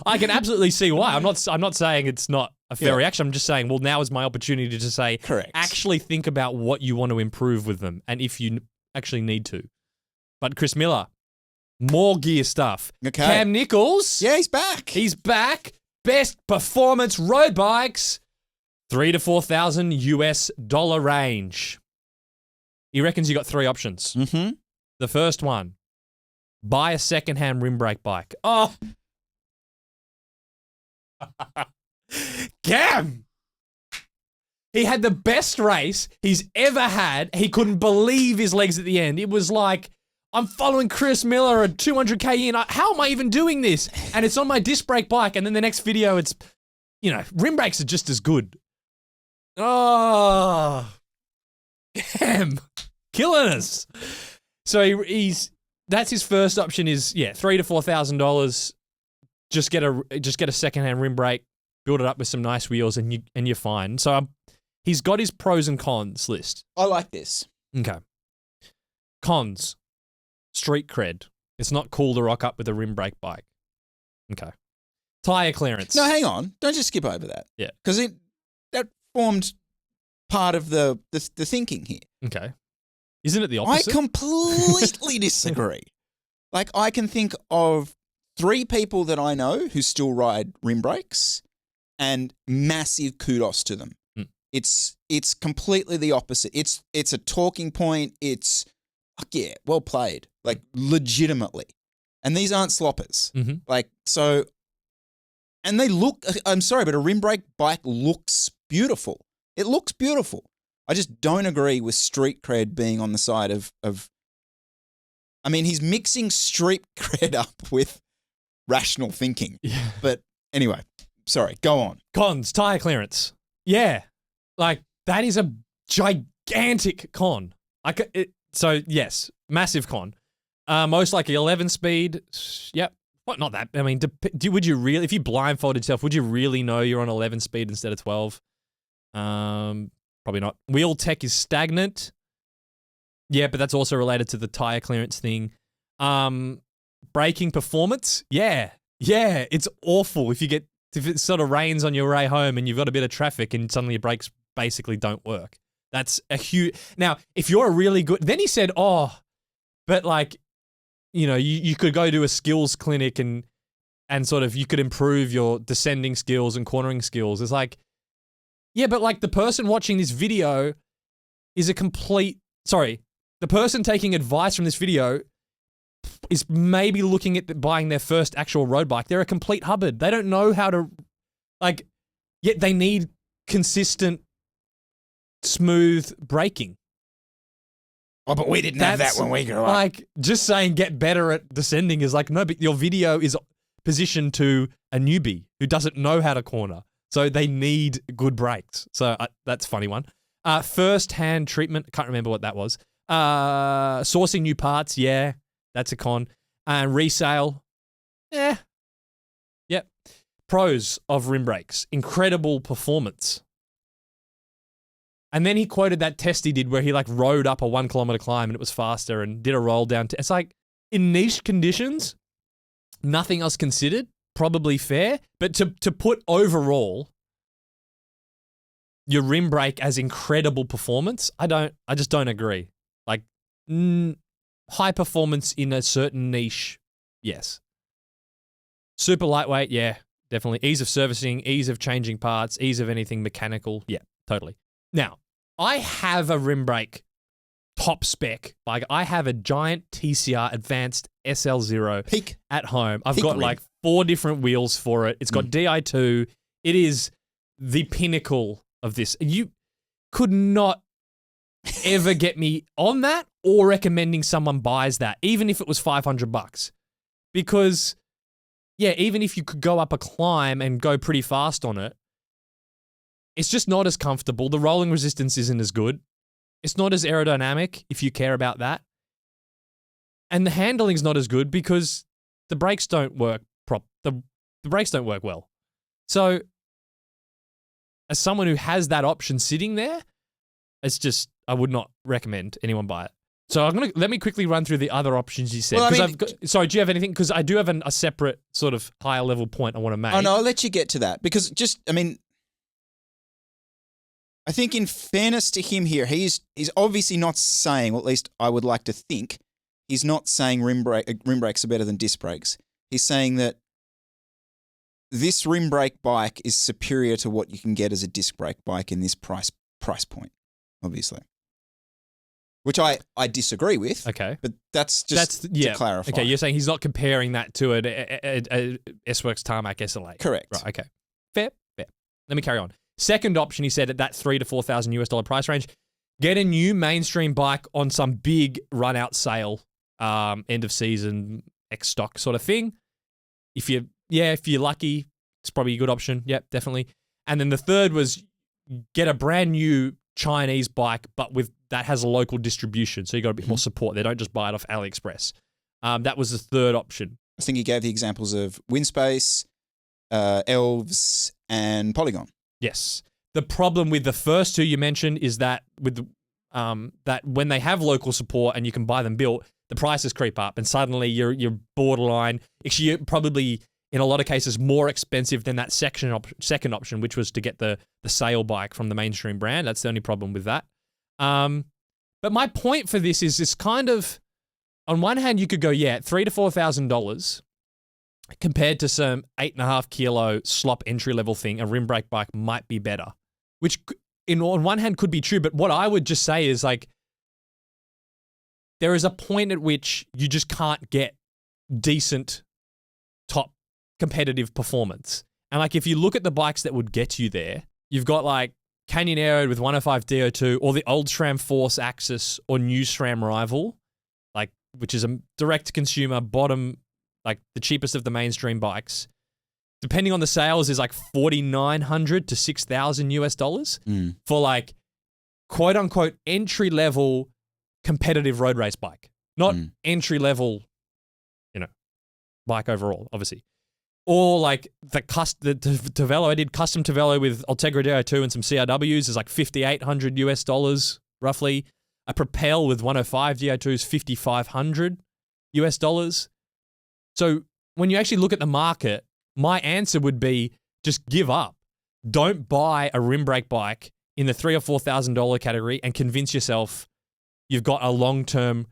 I can absolutely see why. I'm not saying it's not a fair reaction. I'm just saying, well, now is my opportunity to say, correct. Actually think about what you want to improve with them and if you actually need to. But Chris Miller, more gear stuff. Okay. Cam Nicholls. Yeah, he's back. He's back. Best performance road bikes, $3,000 to $4,000 range. He reckons you got three options. Mm-hmm. The first one, buy a secondhand rim brake bike. Oh. Cam! He had the best race he's ever had. He couldn't believe his legs at the end. It was like, I'm following Chris Miller at 200k in. How am I even doing this? And it's on my disc brake bike. And then the next video, it's, rim brakes are just as good. Oh, Cam, killing us. So that's his first option is, $3,000 to $4,000. Just get a secondhand rim brake, build it up with some nice wheels, and you're fine. So he's got his pros and cons list. I like this. Okay. Cons. Street cred. It's not cool to rock up with a rim brake bike. Okay. Tire clearance. No, hang on. Don't just skip over that. Yeah. Because that formed part of the thinking here. Okay. Isn't it the opposite? I completely disagree. Like, I can think of 3 people that I know who still ride rim brakes, and massive kudos to them. It's completely the opposite. It's a talking point. It's, well played. Like, legitimately. And these aren't sloppers. Mm-hmm. Like, so, and they look, I'm sorry, but a rim brake bike looks beautiful. It looks beautiful. I just don't agree with street cred being on the side of I mean, he's mixing street cred up with rational thinking. Yeah. But anyway, sorry, go on. Cons, tire clearance. Yeah. Like, that is a gigantic con. So yes, massive con. Most likely 11 speed. Yep. What? Not that. I mean, would you really, if you blindfolded yourself, would you really know you're on 11 speed instead of 12? Probably not. Wheel tech is stagnant. Yeah, but that's also related to the tire clearance thing. Braking performance. Yeah, it's awful if it sort of rains on your way home and you've got a bit of traffic and suddenly your brakes basically don't work. That's a huge. Now, if you're a really good, then he said, but like, you know, you could go to a skills clinic and sort of you could improve your descending skills and cornering skills. It's like, yeah, but like the person watching this video is the person taking advice from this video is maybe looking at buying their first actual road bike. They're a complete hubbard. They don't know how to, like, yet they need consistent, smooth braking. Oh, but we didn't have that when we grew up. Like, just saying get better at descending is like, no, but your video is positioned to a newbie who doesn't know how to corner. So they need good brakes. So that's a funny one. First-hand treatment, can't remember what that was. Sourcing new parts, yeah, that's a con. And resale, yep. Pros of rim brakes, incredible performance. And then he quoted that test he did where he like rode up a 1 kilometer climb and it was faster and did a roll down. It's like in niche conditions, nothing else considered, probably fair. But to put overall your rim brake as incredible performance, I just don't agree. Like high performance in a certain niche, yes. Super lightweight, yeah, definitely. Ease of servicing, ease of changing parts, ease of anything mechanical, yeah, totally. Now, I have a rim brake top spec. Like, I have a giant TCR Advanced SL0 Peak at home. I've got rim. like 4 different wheels for it. It's got DI2. It is the pinnacle of this. You could not ever get me on that or recommending someone buys that, even if it was $500. Because, yeah, even if you could go up a climb and go pretty fast on it, it's just not as comfortable. The rolling resistance isn't as good. It's not as aerodynamic if you care about that. And the handling's not as good because the brakes don't work the brakes don't work well. So as someone who has that option sitting there, it's just, I would not recommend anyone buy it. So let me quickly run through the other options you said. Well, Sorry, do you have anything? Because I do have a separate sort of higher level point I want to make. Oh, no, I'll let you get to that because I think in fairness to him here, he's obviously not saying, or at least I would like to think, he's not saying rim brakes are better than disc brakes. He's saying that this rim brake bike is superior to what you can get as a disc brake bike in this price point, obviously. Which I disagree with. Okay. But that's just to clarify. Okay, you're saying he's not comparing that to a S-Works Tarmac SL8. Correct. Right, okay. Fair. Let me carry on. Second option, he said, at that $3,000 to $4,000 price range, get a new mainstream bike on some big run-out sale, end of season, ex-stock sort of thing. If you're lucky, it's probably a good option. Yep, definitely. And then the third was get a brand new Chinese bike, but that has a local distribution, so you got a bit more support. They don't just buy it off AliExpress. That was the third option. I think you gave the examples of Windspace, Elves, and Polygon. Yes. The problem with the first two you mentioned is that that when they have local support and you can buy them built, the prices creep up and suddenly you're borderline. Actually, you're probably in a lot of cases more expensive than that second option, which was to get the sale bike from the mainstream brand. That's the only problem with that. But my point for this is kind of, on one hand, you could go, $3,000 to $4,000 compared to some 8.5 kilo slop entry level thing. A rim brake bike might be better, which on one hand could be true. But what I would just say is like, there is a point at which you just can't get decent top competitive performance. And like, if you look at the bikes that would get you there, you've got like Canyon Aero with 105 DO2 or the old SRAM Force Axis or new SRAM Rival, like, which is a direct consumer bottom, like the cheapest of the mainstream bikes. Depending on the sales is like $4,900 to $6,000 for like quote unquote entry level competitive road race bike, not entry level, bike overall, obviously. Or like the Tavelo, I did custom Tavelo with Ultegra DI2 and some CRWs is like $5,800 US roughly. A Propel with 105 DI2 is $5,500 US. So when you actually look at the market, my answer would be just give up. Don't buy a rim brake bike in the $3,000 or $4,000 category and convince yourself you've got a long-term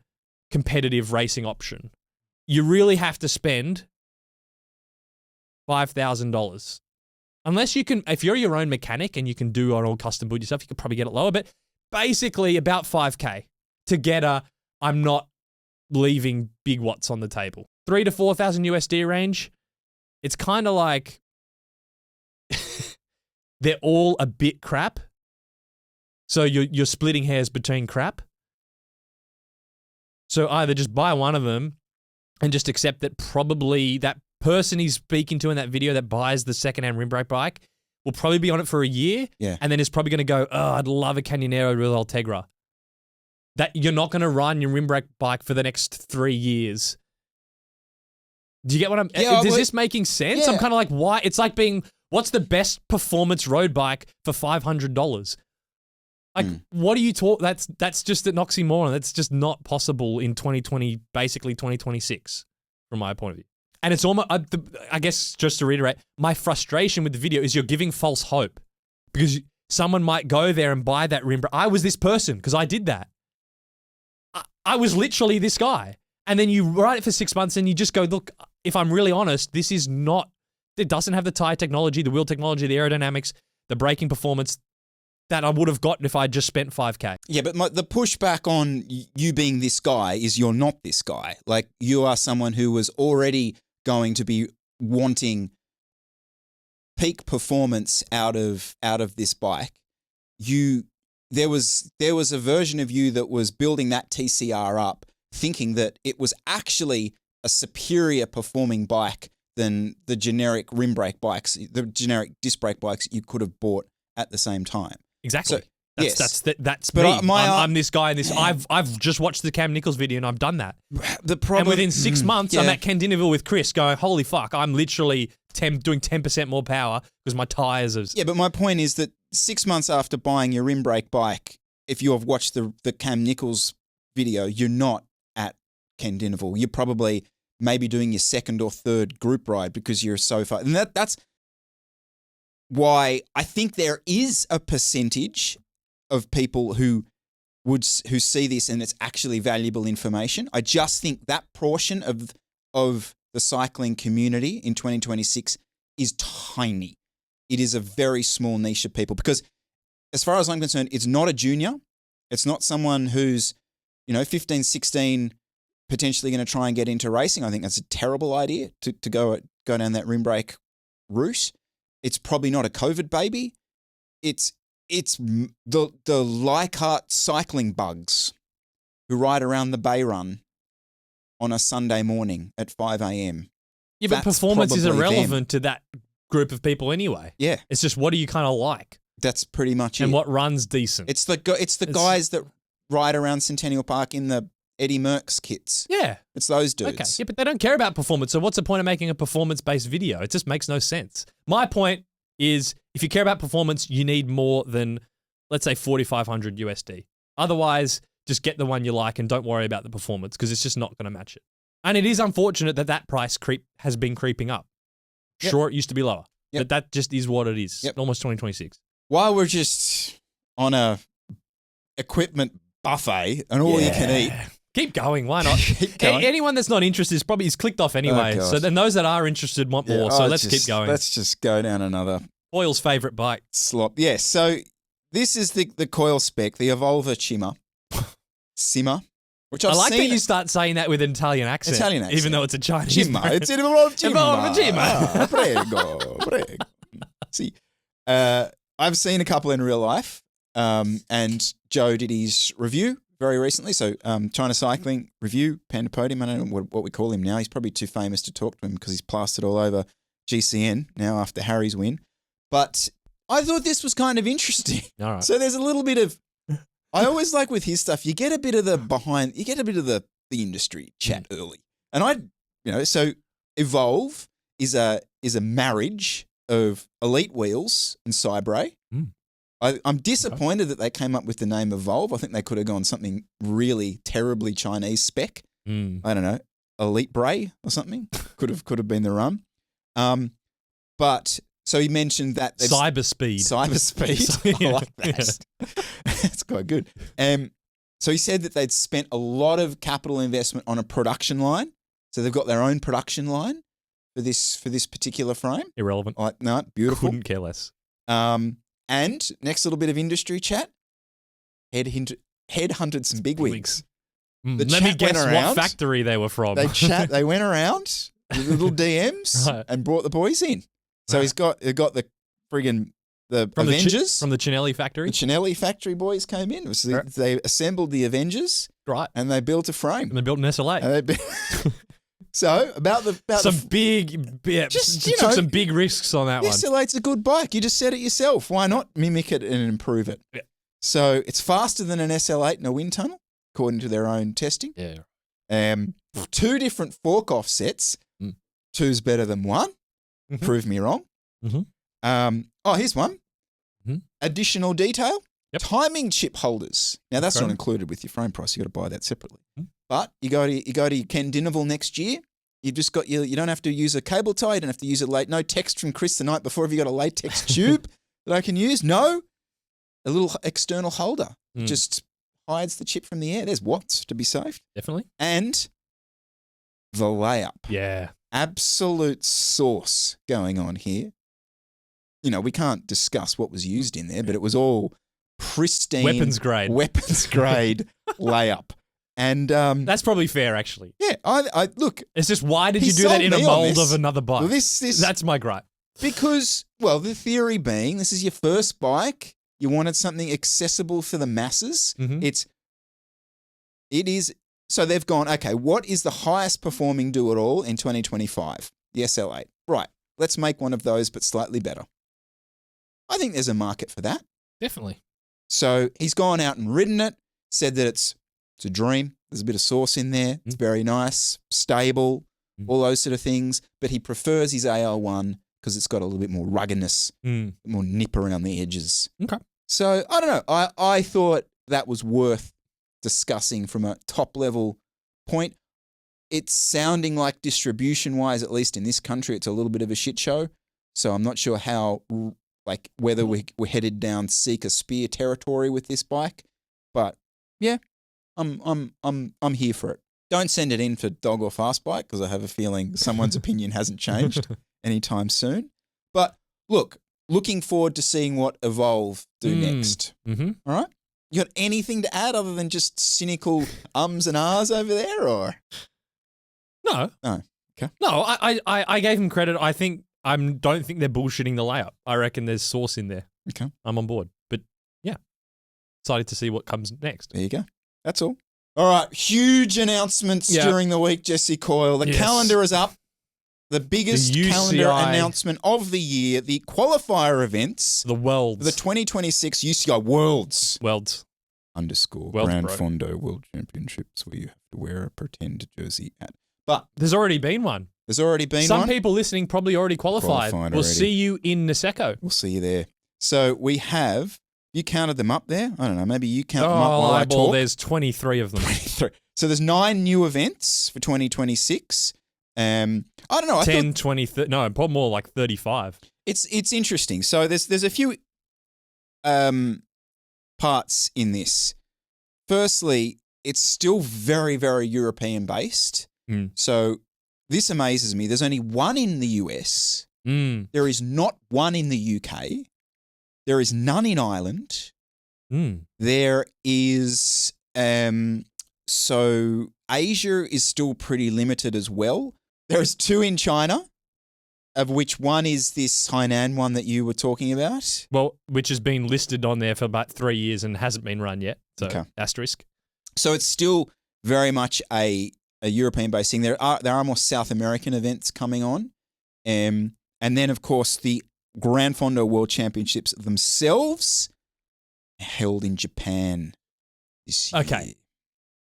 competitive racing option. You really have to spend $5,000. Unless you can, if you're your own mechanic and you can do an all custom build yourself, you could probably get it lower, but basically about $5,000 to get I'm not leaving big watts on the table. $3,000 to $4,000 USD range, it's kind of like they're all a bit crap. So you're splitting hairs between crap. So either just buy one of them and just accept that probably that person he's speaking to in that video that buys the secondhand rim brake bike will probably be on it for a year. Yeah. And then is probably going to go, oh, I'd love a Canyon NERO with Ultegra. That you're not going to run your rim brake bike for the next 3 years. Do you get what I'm... Is this making sense? Yeah. I'm kind of like, why? It's like what's the best performance road bike for $500? Like, what do you talk? That's just an oxymoron. That's just not possible in 2020, basically 2026, from my point of view. And it's almost, I guess, just to reiterate, my frustration with the video is you're giving false hope because someone might go there and buy that rim brake. I was this person because I did that. I was literally this guy. And then you ride it for 6 months and you just go, look, if I'm really honest, this is not, it doesn't have the tire technology, the wheel technology, the aerodynamics, the braking performance that I would have gotten if I just spent $5,000. Yeah, but the pushback on you being this guy is you're not this guy. Like, you are someone who was already going to be wanting peak performance out of this bike. There was a version of you that was building that TCR up, thinking that it was actually a superior performing bike than the generic rim brake bikes, the generic disc brake bikes you could have bought at the same time. Exactly. So, that's but me. I'm this guy, and this. I've just watched the Cam Nicholls video, and I've done that. The problem, and within 6 months, I'm at Kendinaville with Chris, going, "Holy fuck! I'm literally doing 10% more power because my tires are." Yeah, but my point is that 6 months after buying your rim brake bike, if you have watched the Cam Nicholls video, you're not at Kendinaville. You're probably maybe doing your second or third group ride because you're so far, and that's why I think there is a percentage of people who see this and it's actually valuable information. I just think that portion of the cycling community in 2026 is tiny. It is a very small niche of people because as far as I'm concerned, it's not a junior. It's not someone who's, 15, 16, potentially going to try and get into racing. I think that's a terrible idea to go down that rim brake route. It's probably not a COVID baby. It's the Leichhardt cycling bugs who ride around the Bay Run on a Sunday morning at 5 a.m. Yeah, but performance is irrelevant to that group of people anyway. Yeah. It's just what do you kind of like? That's pretty much it. And what runs decent. It's the guys that ride around Centennial Park in the Eddie Merckx kits. Yeah. It's those dudes. Okay. Yeah, but they don't care about performance. So what's the point of making a performance-based video? It just makes no sense. My point is if you care about performance, you need more than, let's say, $4,500 USD. Otherwise, just get the one you like and don't worry about the performance because it's just not going to match it. And it is unfortunate that price has been creeping up. Yep. Sure, it used to be lower, Yep. but that just is what it is. Yep. Almost 2026. While we're just on a equipment buffet and all you can eat. Keep going. Why not? Keep going. Anyone that's not interested is clicked off anyway. So then those that are interested want more. So let's keep going. Let's just go down another Boyle's favourite bike. slop. Yeah. So this is the coil spec, the Evolver Simmer, which I've I like seen. that you start saying that with an Italian accent. Even though it's a Chinese Cimma. brand. It's Evolver Cimma. Evolver Cimma. Ah, prego. See, I've seen a couple in real life, and Joe did his review very recently. So China Cycling Review, Panda Podium, I don't know what we call him now. He's probably too famous to talk to him because he's plastered all over GCN now after Harry's win. But I thought this was kind of interesting. All right. So there's a little bit of I always like with his stuff, you get a bit of the industry chat early. And so Evolve is a marriage of Elite Wheels and Cybre. I'm disappointed that they came up with the name Evolve. I think they could have gone something really terribly Chinese spec. I don't know, Elite Bray or something. could have been the run. But so he mentioned that Cyber speed. I like that. That's quite good. So he said that they'd spent a lot of capital investment on a production line. So they've got their own production line for this particular frame. Irrelevant. No, beautiful. Couldn't care less. And next little bit of industry chat. Headhunted some bigwigs. Let me guess what factory they were from. They went around with little DMs and brought the boys in. So they've got the friggin' the Avengers from the Cinelli factory. The Cinelli factory boys came in. So they assembled the Avengers, right? And they built a frame. And they built an SL8. So some big risks on that one. SL8's a good bike. You just said it yourself. Why not mimic it and improve it? Yeah. So it's faster than an SL8 in a wind tunnel, according to their own testing. Yeah. 2 different fork offsets. 2's better than 1. Prove me wrong. Here's one. Additional detail. Yep. Timing chip holders. Now that's not included with your frame price. You got to buy that separately. But you go to Ken Dinneville next year. You just got you don't have to use a cable tie. You don't have to use no text from Chris the night before. Have you got a latex tube that I can use? No. A little external holder. Just hides the chip from the air. There's watts to be saved. Definitely. And the layup. Yeah. Absolute sauce going on here. We can't discuss what was used in there, but it was all pristine. Weapons grade layup. And that's probably fair, actually. Yeah, I look. It's just, why did you do that in a mold of another bike? Well, that's my gripe. Because, the theory being, this is your first bike. You wanted something accessible for the masses. It is. So they've gone, okay, what is the highest performing do-it-all in 2025? The SL8. Right. Let's make one of those, but slightly better. I think there's a market for that. Definitely. So he's gone out and ridden it, said that it's a dream. There's a bit of sauce in there. It's very nice, stable, all those sort of things. But he prefers his AL1 because it's got a little bit more ruggedness, more nip around the edges. Okay. So I don't know. I thought that was worth discussing from a top level point. It's sounding like distribution wise, at least in this country, it's a little bit of a shit show. So I'm not sure how, whether we're headed down seek a spear territory with this bike. But yeah, I'm here for it. Don't send it in for dog or fast bike because I have a feeling someone's opinion hasn't changed anytime soon. But looking forward to seeing what Evolve do next. All right. You got anything to add other than just cynical ums and ahs over there, or? No. Oh, okay. No, I gave him credit. Don't think they're bullshitting the layup. I reckon there's sauce in there. Okay. I'm on board. But yeah, excited to see what comes next. There you go. That's all. All right. Huge announcements during the week, Jesse Coyle. The calendar is up. The biggest calendar announcement of the year, the qualifier events. The Worlds. The 2026 UCI Worlds. Worlds. Gran Fondo World Championships, where you have to wear a pretend jersey at. But there's already been one. Some people listening probably already qualified. We'll see you in Niseko. We'll see you there. So we have, you counted them up there? I don't know, maybe you count them up while I talk. There's 23 of them. 23. So there's 9 new events for 2026. I don't know. 10, 20, 30, no, probably more like 35. It's interesting. So there's a few parts in this. Firstly, it's still very, very European based. So this amazes me. There's only one in the US. There is not one in the UK. There is none in Ireland. There is so Asia is still pretty limited as well. There's 2 in China, of which one is this Hainan one that you were talking about. Well, which has been listed on there for about 3 years and hasn't been run yet. So asterisk. So it's still very much a European-based thing. There are more South American events coming on. And then, of course, the Gran Fondo World Championships themselves held in Japan. this year. Okay.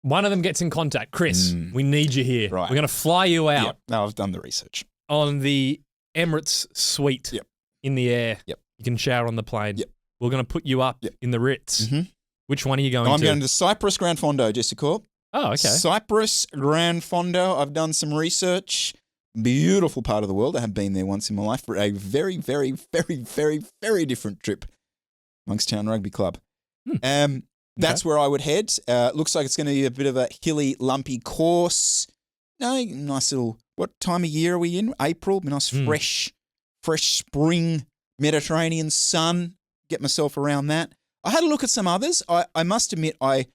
One of them gets in contact. Chris, we need you here. Right. We're going to fly you out Yep. No, I've done the research. on the Emirates suite Yep. in the air. Yep. You can shower on the plane. Yep. We're going to put you up Yep. in the Ritz. Mhm. Which one are you going I'm to? going to Cyprus Gran Fondo, Jessica. Oh, okay. Cyprus Gran Fondo. I've done some research. Beautiful part of the world. I have been there once in my life for a very, very, very, very, very different trip. Monkstown Rugby Club. That's where I would head. Looks like it's going to be a bit of a hilly, lumpy course. No, nice little. What time of year are we in? April. Nice, fresh spring Mediterranean sun. Get myself around that. I had a look at some others. I must admit, I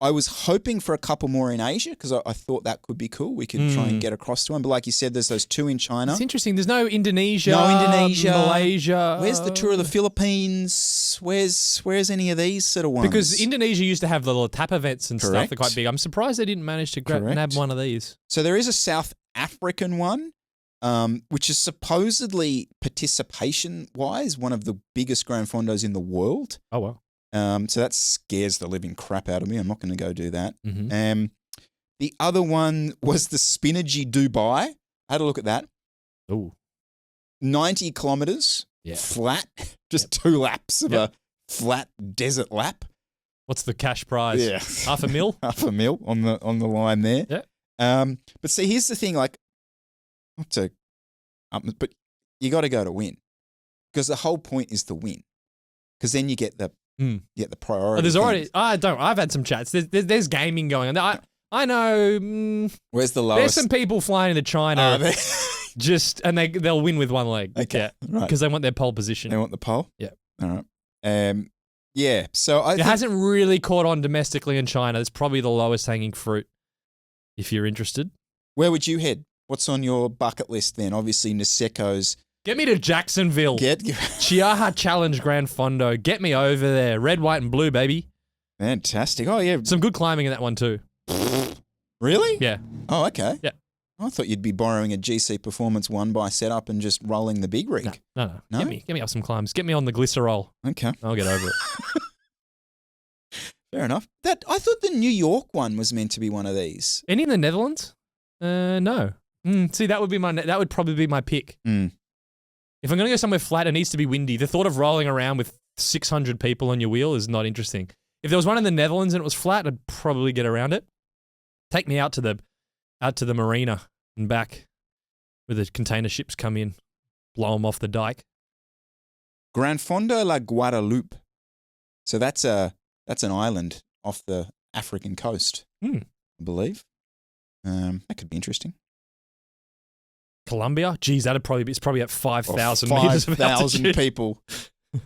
was hoping for a couple more in Asia because I thought that could be cool. We could try and get across to them. But like you said, there's those 2 in China. It's interesting. There's no Indonesia. Malaysia. Where's the tour of the Philippines? Where's any of these sort of ones? Because Indonesia used to have the little tap events and stuff. Correct. They're quite big. I'm surprised they didn't manage to Correct. nab one of these. So there is a South African one, which is supposedly participation-wise one of the biggest Gran Fondos in the world. Oh, wow. So that scares the living crap out of me. I'm not going to go do that. Mm-hmm. The other one was the Spinergy Dubai. I had a look at that. Ooh. 90 kilometers, flat, just 2 laps of a flat desert lap. What's the cash prize? Yeah. $500,000? $500,000 on the line there. Yeah. But see, here's the thing, like, but you got to go to win because the whole point is to win because then you get the priority. There's already. I've had some chats. There's gaming going on. I know. Where's the There's lowest? some people flying into China and they'll win with one leg. Okay, right. Because they want their pole position. They want the pole? Yeah. All right. Yeah. So it hasn't really caught on domestically in China. It's probably the lowest hanging fruit. If you're interested, where would you head? What's on your bucket list then? Obviously, Niseko's. Get me to Jacksonville. Chiaja Challenge Gran Fondo. Get me over there. Red, white, and blue, baby. Fantastic. Oh, yeah. Some good climbing in that one too. Really? Yeah. Oh, okay. Yeah. I thought you'd be borrowing a GC Performance 1x setup and just rolling the big rig. No. No? Get me up some climbs. Get me on the glycerol. Okay. I'll get over it. Fair enough. I thought the New York one was meant to be one of these. Any in the Netherlands? No. See, that would probably be my pick. If I'm going to go somewhere flat, it needs to be windy. The thought of rolling around with 600 people on your wheel is not interesting. If there was one in the Netherlands and it was flat, I'd probably get around it. Take me out to the marina and back where the container ships come in, blow them off the dike. Gran Fondo la Guadalupe. So that's an island off the African coast, I believe. That could be interesting. Colombia? Geez, it's probably at 5,000 meters of 5,000 people,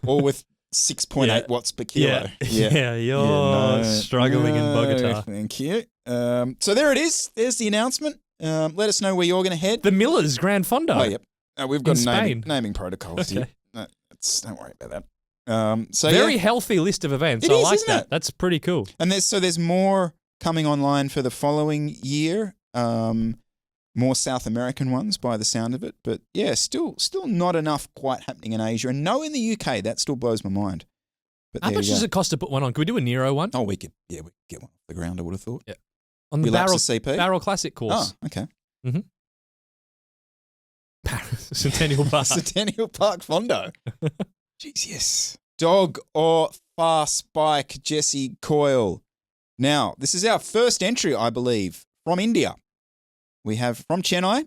all with 6.8 watts per kilo. You're struggling in Bogota. Thank you. So there it is. There's the announcement. Let us know where you're going to head. The Miller's Gran Fondo. Oh, yep. We've got Spain. naming protocols here. No, don't worry about that. Very healthy list of events. It I is, like isn't that. it? That's pretty cool. And there's more coming online for the following year. More South American ones by the sound of it. But yeah, still not enough quite happening in Asia. And no in the UK. That still blows my mind. But how much does it cost to put one on? Could we do a NERO one? Oh, we could get one off the ground, I would have thought. Yeah. On the Barrel Classic course. Oh, okay. Mm-hmm. Centennial Park. Centennial Park Fondo. Jeez, yes. Dog or fast bike, Jesse Coyle. Now, this is our first entry, I believe, from India. We have from Chennai.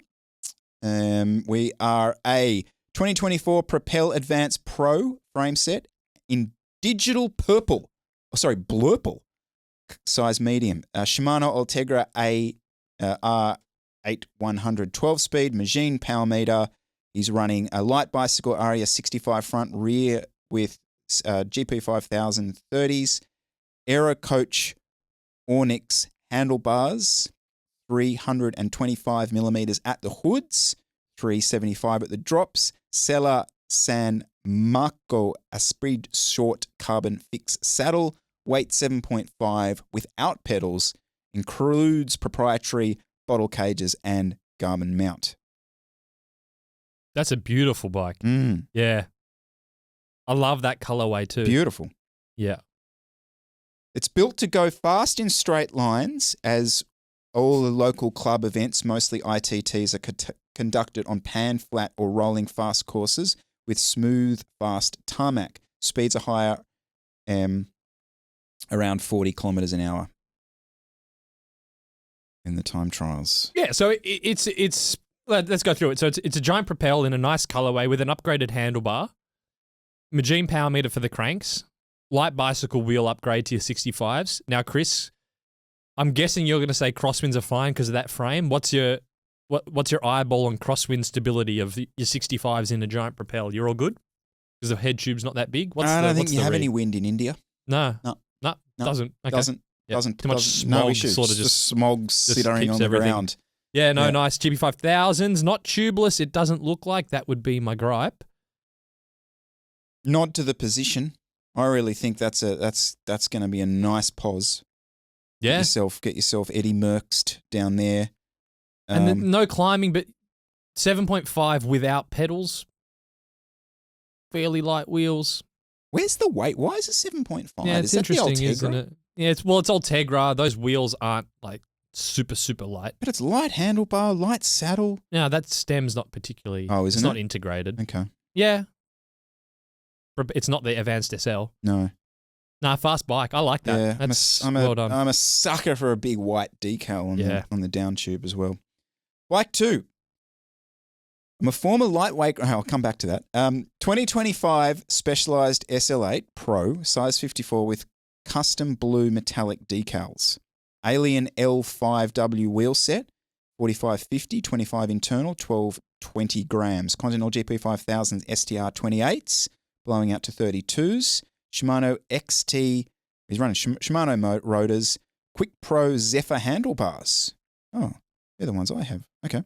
We are a 2024 Propel Advance Pro frame set in digital purple. Blurple. Size medium. Shimano Ultegra R8 100 12-speed, machine power meter. He's running a light bicycle Aria 65 front rear with GP 5000 30s, Aero Coach Onyx handlebars, 325 millimeters at the hoods, 375 at the drops, Sella San Marco Esprit short carbon fixed saddle, weight 7.5 without pedals, includes proprietary bottle cages and Garmin mount. That's a beautiful bike. Yeah. I love that colorway too. Beautiful. Yeah. It's built to go fast in straight lines, as all the local club events, mostly ITTs, are conducted on pan, flat, or rolling fast courses with smooth, fast tarmac. Speeds are higher, around 40 kilometres an hour in the time trials. Yeah, so it's let's go through it. So it's a giant propel in a nice colorway with an upgraded handlebar, Magene power meter for the cranks, light bicycle wheel upgrade to your 65s. Now, Chris, I'm guessing you're going to say crosswinds are fine because of that frame. What's your eyeball on crosswind stability of your 65s in a giant propel? You're all good because the head tube's not that big. I don't think you have any wind in India. No, No. doesn't. Okay. Doesn't. Too much smog. No issues. Sort of just smog sittering on the everything. ground. Yeah, no, Yeah. nice GB5000s, not tubeless. It doesn't look like that would be my gripe. Nod to the position. I really think that's going to be a nice pos. Yeah, Get yourself Eddie Merckxed down there. and then no climbing, but 7.5 without pedals. Fairly light wheels. Where's the weight? Why is it 7.5? Yeah, is it's that the interesting, Ultegra? isn't it? Yeah, it's Ultegra. Those wheels aren't like super, super light. But it's light handlebar, light saddle. No, that stem's not particularly. Oh, isn't it's not it? integrated. Okay. Yeah, but it's not the advanced SL. No. Nah, fast bike. I like that. Yeah, That's I'm well done. a sucker for a big white decal on the down tube as well. Bike 2. I'm a former lightweight. I'll come back to that. 2025 Specialized SL8 Pro, size 54 with custom blue metallic decals. Alien L5W wheel set, 4550, 25 internal, 1220 grams. Continental GP5000 STR 28s, blowing out to 32s. Shimano XT, he's running Shimano rotors. Quick Pro Zephyr handlebars. Oh, they're the ones I have. Okay.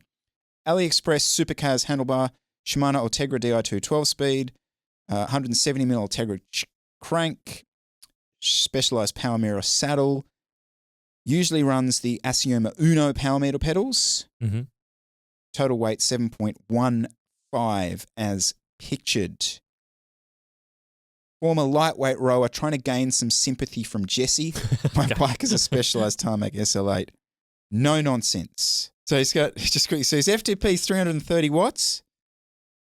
AliExpress Supercars handlebar. Shimano Ultegra Di2 12-speed. 170mm Ultegra crank. Specialized power mirror saddle. Usually runs the Asioma Uno power meter pedals. Mm-hmm. Total weight 7.15 as pictured. Former lightweight rower trying to gain some sympathy from Jesse. My bike is a specialized tarmac SL8. No nonsense. So his FTP is 330 watts.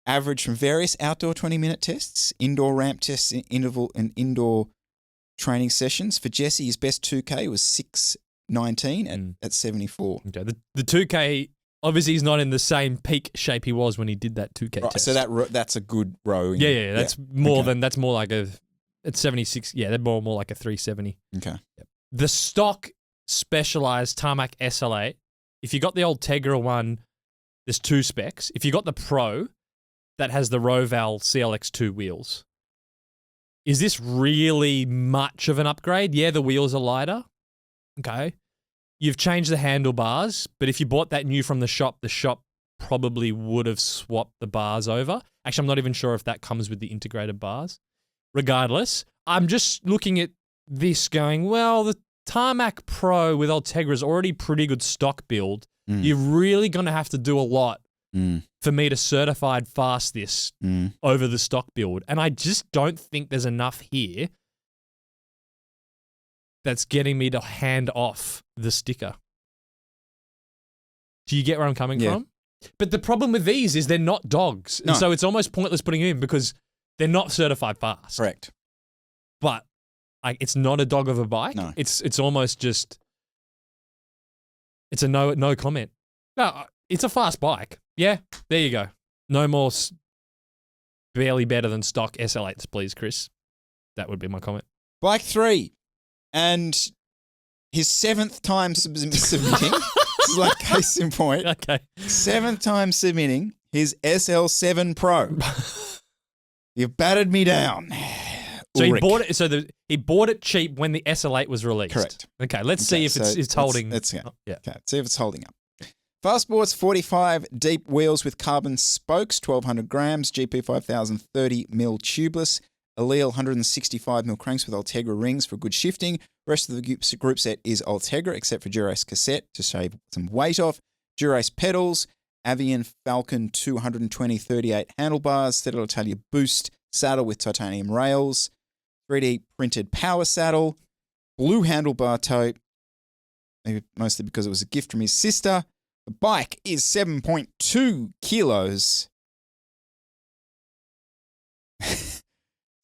Average from various outdoor 20-minute tests, indoor ramp tests, interval and indoor training sessions. For Jesse, his best 2K was 619 at 74. Okay, the 2K, obviously he's not in the same peak shape he was when he did that 2K Right, test. so that's a good rowing. Yeah, that's more like it's 76. Yeah, they're more like a 370. Okay. Yep. The stock specialized tarmac SL8, if you got the Ultegra one, there's two specs. If you got the Pro, that has the Roval CLX2 wheels. Is this really much of an upgrade? Yeah, the wheels are lighter. Okay. You've changed the handlebars, but if you bought that new from the shop probably would have swapped the bars over. Actually, I'm not even sure if that comes with the integrated bars. Regardless, I'm just looking at this going, well, the Tarmac Pro with Ultegra is already pretty good stock build. You're really going to have to do a lot for me to certified fast this over the stock build. And I just don't think there's enough here that's getting me to hand off the sticker. Do you get where I'm coming from? But the problem with these is they're not dogs. No. And so it's almost pointless putting them in because they're not certified fast. Correct. But it's not a dog of a bike. No. It's almost just, it's a no comment. No, it's a fast bike. Yeah, there you go. No more barely better than stock SL8s, please, Chris. That would be my comment. Bike 3. And his 7th time submitting. This is like case in point. Okay. 7th time submitting his SL7 Pro. You've battered me down. So Ulrich. he bought it. He bought it cheap when the SL8 was released. Correct. Okay, let's see if it's holding. Let's go. Yeah. Okay, see if it's holding up. Fastsports 45 deep wheels with carbon spokes, 1,200 grams. GP5000 30mm tubeless. Allele 165mm cranks with Ultegra rings for good shifting. Rest of the group set is Ultegra, except for Dura-Ace cassette to shave some weight off. Dura-Ace pedals. Avian Falcon 220/38 handlebars. Citadel Italia boost saddle with titanium rails. 3D printed power saddle. blue handlebar tote, maybe mostly because it was a gift from his sister. The bike is 7.2 kilos.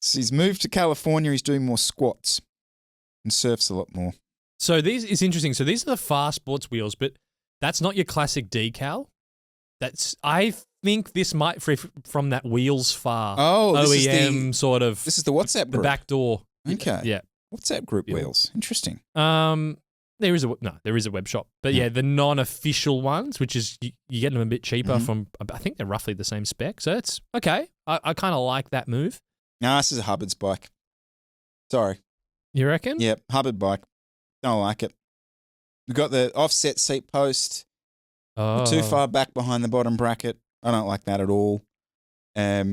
So he's moved to California. He's doing more squats and surfs a lot more. So these is interesting. So these are the fast sports wheels, but that's not your classic decal. I think this might from that Wheels Far OEM sort of. This is the WhatsApp group. The back door. Okay. Yeah. WhatsApp group wheels. Interesting. There is a web shop, but yeah, the non-official ones, which is you get them a bit cheaper from. I think they're roughly the same spec, so it's okay. I kind of like that move. No, this is a Hubbard's bike. Sorry. You reckon? Yep, Hubbard bike. Don't like it. We've got the offset seat post. Oh. Too far back behind the bottom bracket. I don't like that at all. I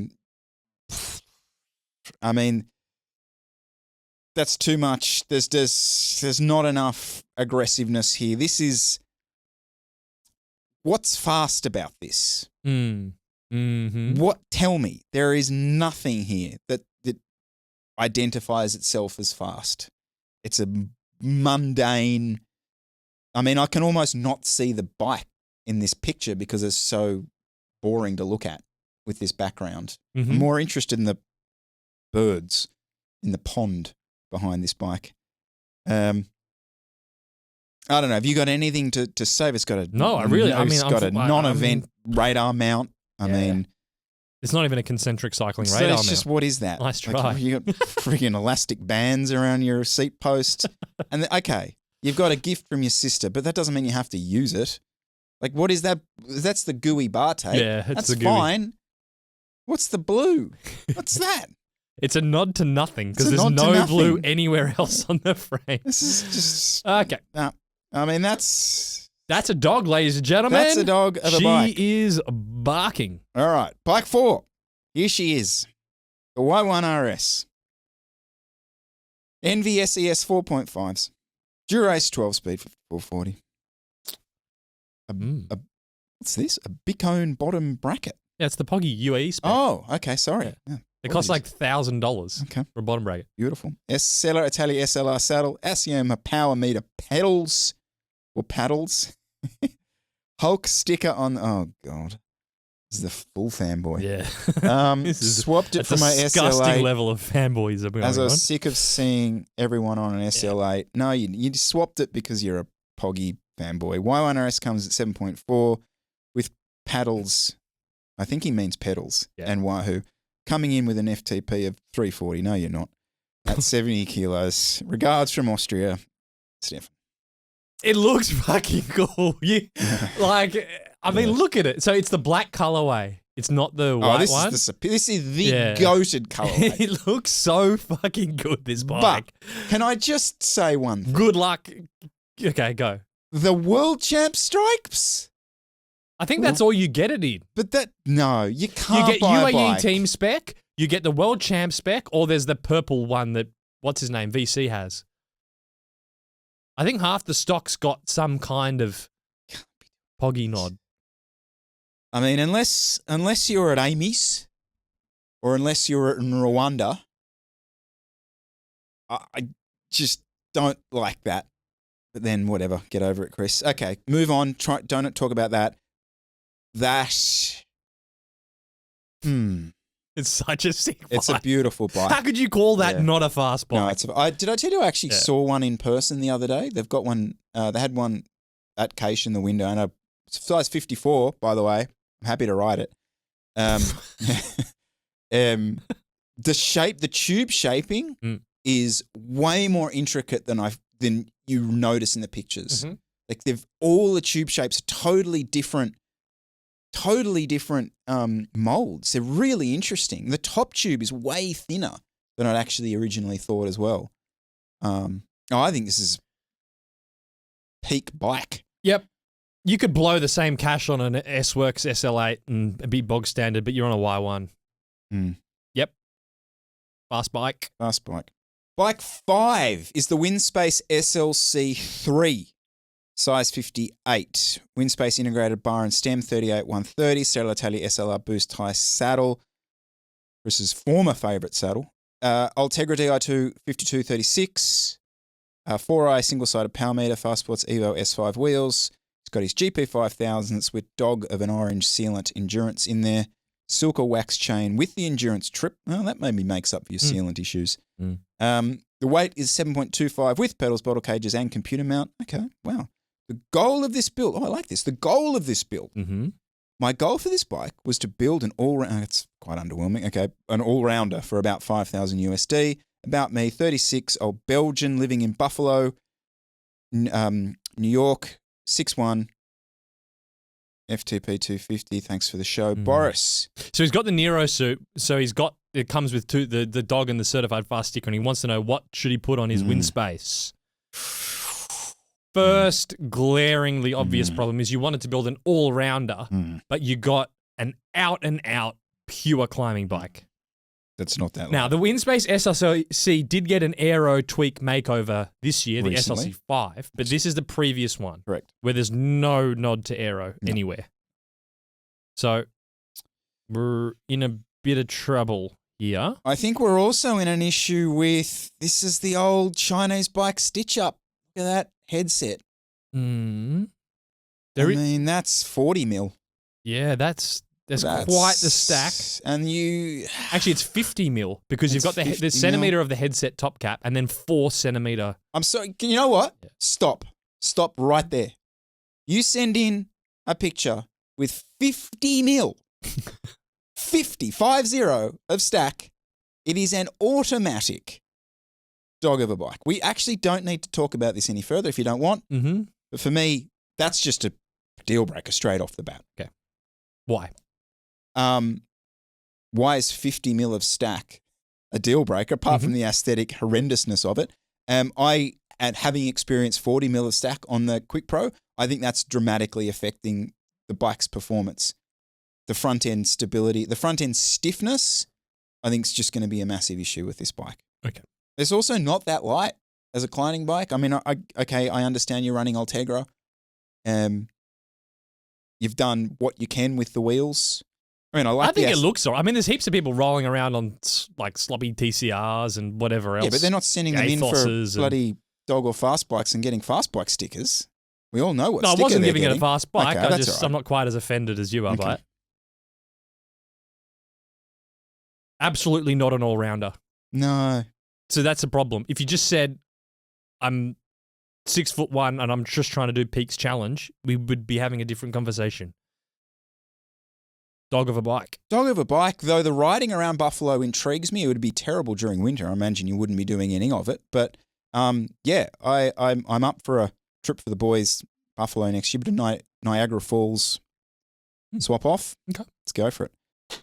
mean, that's too much. There's not enough aggressiveness here. This is what's fast about this. What? Tell me. There is nothing here that identifies itself as fast. It's a mundane. I mean, I can almost not see the bike in this picture because it's so boring to look at with this background. I'm more interested in the birds in the pond behind this bike. I don't know. Have you got anything to say? It's got a non-event radar mount. I mean, it's not even a concentric cycling so radar it's mount. just what is that? Nice try. Like, you got freaking elastic bands around your seat post, and you've got a gift from your sister, but that doesn't mean you have to use it. Like, what is that? That's the gooey bar tape. Yeah, that's fine. What's the blue? What's that? It's a nod to nothing because there's no blue anywhere else on the frame. This is just okay. I mean, that's a dog, ladies and gentlemen. That's a dog of a bike. She is barking. All right, bike 4. Here she is, the Y1RS. NVSES 4.5s, Durace 12-speed for 440. What's this? A Bicone bottom bracket. Yeah, it's the Poggy UAE spec. Oh, okay. Sorry. Yeah. It costs like $1,000 for a bottom bracket. Beautiful. Stellar Italia SLR saddle, Assioma power meter pedals or paddles. Hulk sticker on. Oh God, this is the full fanboy. Yeah. This is swapped it from my SL8. Disgusting level of fanboys. As I was sick of seeing everyone on an SL8. Yeah. No, you swapped it because you're a Poggy fanboy. Y1RS comes at 7.4 with paddles. I think he means pedals and Wahoo. Coming in with an FTP of 340. No, you're not. At 70 kilos. Regards from Austria, Stefan. It looks fucking cool. I mean, look at it. So it's the black colorway. It's not the white one. This is the goated colorway. It looks so fucking good, this bike. But can I just say one thing? Good luck. Okay, go. The World Champ stripes. I think that's all you get it in. But you can't. You get UAE team spec, you get the World Champ spec, or there's the purple one that, what's his name, VC has. I think half the stock's got some kind of Poggy nod. I mean, unless you're at Amy's or unless you're in Rwanda, I just don't like that. But then whatever, get over it, Chris. Okay, move on. Don't talk about that. It's such a sick bike. It's a beautiful bike. How could you call that not a fast bike? No, did I tell you I actually saw one in person the other day? They've got one. They had one at Case in the window, and it's size 54, by the way. I'm happy to ride it. The shape, the tube shaping is way more intricate than you notice in the pictures. Mm-hmm. Like all the tube shapes are totally different molds. They're really interesting. The top tube is way thinner than I'd actually originally thought as well. I think this is peak bike. Yep. You could blow the same cash on an S-Works SL8 and be bog standard, but you're on a Y1. Yep. Fast bike. Bike 5 is the Windspace SLC3. Size 58. Windspace integrated bar and stem 38-130. Stellar Italia SLR boost tie saddle. Chris's former favourite saddle. Ultegra Di2 5236. 4i single-sided power meter, Fast Sports Evo S5 wheels. He's got his GP5000s with dog of an orange sealant endurance in there. Silka wax chain with the endurance trip. Well, that maybe makes up for your sealant issues. The weight is 7.25 with pedals, bottle cages, and computer mount. Okay, wow. The goal of this build, I like this. The goal of this build, my goal for this bike was to build an all-round, it's quite underwhelming, okay, an all-rounder for about 5,000 USD. About me, 36, old Belgian, living in Buffalo, New York, 6'1", FTP 250. Thanks for the show. Boris. So he's got the NERO suit. So it comes with the dog and the certified fast sticker, and he wants to know what should he put on his wind space. First glaringly obvious problem is you wanted to build an all-rounder, but you got an out-and-out pure climbing bike. That's not that. Now, the Windspace SLC did get an Aero tweak makeover this year, Recently. the SLC5, but this is the previous one. Correct. Where there's no nod to Aero anywhere. So we're in a bit of trouble here. I think we're also in an issue with, this is the old Chinese bike stitch-up. Look at that headset. I mean, that's 40 mil. Yeah, that's quite the stack. And actually, it's 50 mil because you've got the centimeter of the headset top cap and then 4 centimeter. I'm sorry. You know what? Yeah. Stop right there. You send in a picture with 50 mil, 50 of stack. It is an automatic dog of a bike. We actually don't need to talk about this any further if you don't want. But for me, that's just a deal breaker straight off the bat. Okay. Why? Why is 50 mil of stack a deal breaker, apart from the aesthetic horrendousness of it? Having experienced 40 mil of stack on the Quick Pro, I think that's dramatically affecting the bike's performance. The front end stability, the front end stiffness, I think is just going to be a massive issue with this bike. Okay. It's also not that light as a climbing bike. I mean, I understand you're running Ultegra. You've done what you can with the wheels. I mean, I think it looks all right. I mean, there's heaps of people rolling around on like sloppy TCRs and whatever else. Yeah, but they're not sending them in for bloody dog or fast bikes and getting fast bike stickers. We all know what sticker I wasn't they're giving it a fast bike. Okay, I'm not quite as offended as you are by it. Absolutely not an all-rounder. No. So that's a problem. If you just said, I'm 6'1" and I'm just trying to do Peaks Challenge, we would be having a different conversation. Dog of a bike. Dog of a bike, though the riding around Buffalo intrigues me. It would be terrible during winter. I imagine you wouldn't be doing any of it. But yeah, I'm up for a trip for the boys, Buffalo next year, but Niagara Falls swap off. Okay. Let's go for it.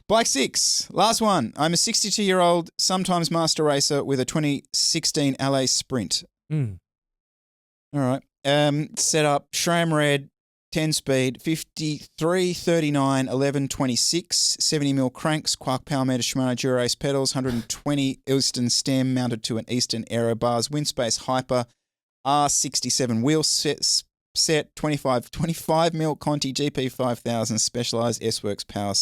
Bike 6, last one. I'm a 62-year-old, sometimes master racer with a 2016 LA Sprint. All right. Set up SRAM Red, 10 speed, 53, 39, 11, 26, 70 mil cranks, Quark power meter, Shimano Dura-Ace pedals, 120 Eastern stem mounted to an Eastern Aero bars, Windspace Hyper, R67 wheel set 25 mil Conti GP5000 Specialized S-Works power.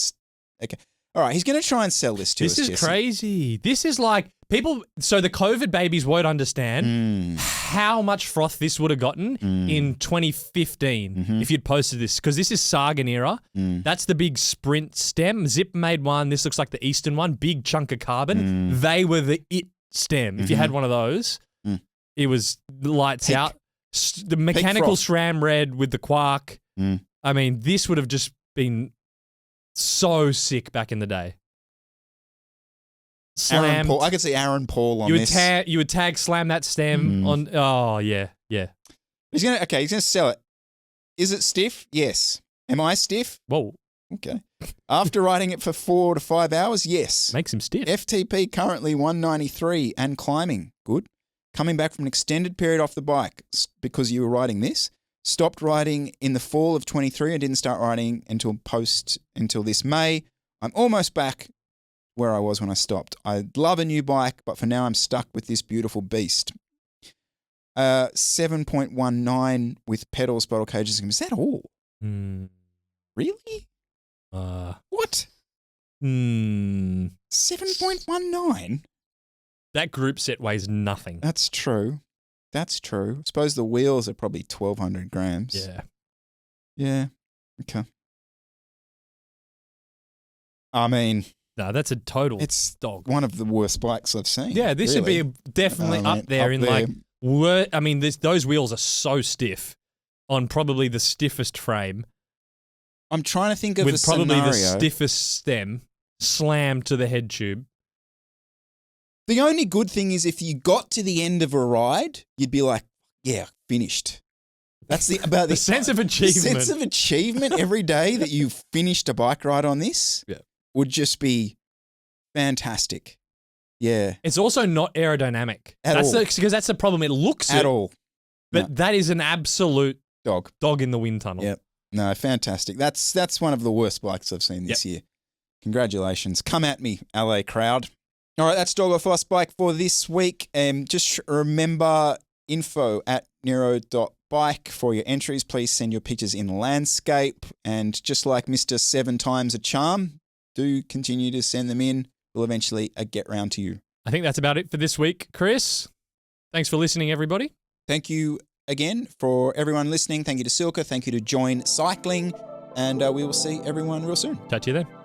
Okay. All right. He's going to try and sell this to us. This is crazy. This is like people. So the COVID babies won't understand how much froth this would have gotten in 2015 if you'd posted this, because this is Sagan era. That's the big Sprint stem. Zip made one. This looks like the Eastern one. Big chunk of carbon. They were the it stem. If you had one of those, it was lights out. The mechanical SRAM Red with the Quark. I mean, this would have just been so sick back in the day. Aaron Paul. I could see Aaron Paul on this. You would tag slam that stem on. Oh yeah. He's gonna sell it. Is it stiff? Yes. Am I stiff? Whoa. Okay. After riding it for 4 to 5 hours, yes. Makes him stiff. FTP currently 193 and climbing. Good. Coming back from an extended period off the bike because you were riding this. Stopped riding in the fall of 23 and didn't start riding until this May. I'm almost back where I was when I stopped. I'd love a new bike, but for now I'm stuck with this beautiful beast. 7.19 with pedals, bottle cages. Is that all? Really? What? 7.19? That group set weighs nothing. That's true. That's true. I suppose the wheels are probably 1,200 grams. Yeah. Yeah. Okay. I mean, No, that's a total it's dog. one of the worst bikes I've seen. Yeah, this really. should be definitely up there up in there. like. I mean, those wheels are so stiff on probably the stiffest frame I'm trying to think of with a probably scenario. the stiffest stem slammed to the head tube. The only good thing is if you got to the end of a ride, you'd be like, yeah, finished. That's about The sense of The achievement. sense of achievement every day that you've finished a bike ride on this would just be fantastic. Yeah. It's also not aerodynamic. At all. Because that's the problem. It looks At it, all. but No. that is an absolute Dog. dog in the wind tunnel. Yep. No, fantastic. That's one of the worst bikes I've seen this year. Congratulations. Come at me, LA crowd. All right, that's Dog or Fast Bike for this week. Just remember info@nero.bike for your entries. Please send your pictures in landscape. And just like Mr. 7 times a charm, do continue to send them in. We'll eventually get round to you. I think that's about it for this week, Chris. Thanks for listening, everybody. Thank you again for everyone listening. Thank you to Silka. Thank you to Join Cycling. And we will see everyone real soon. Chat to you then.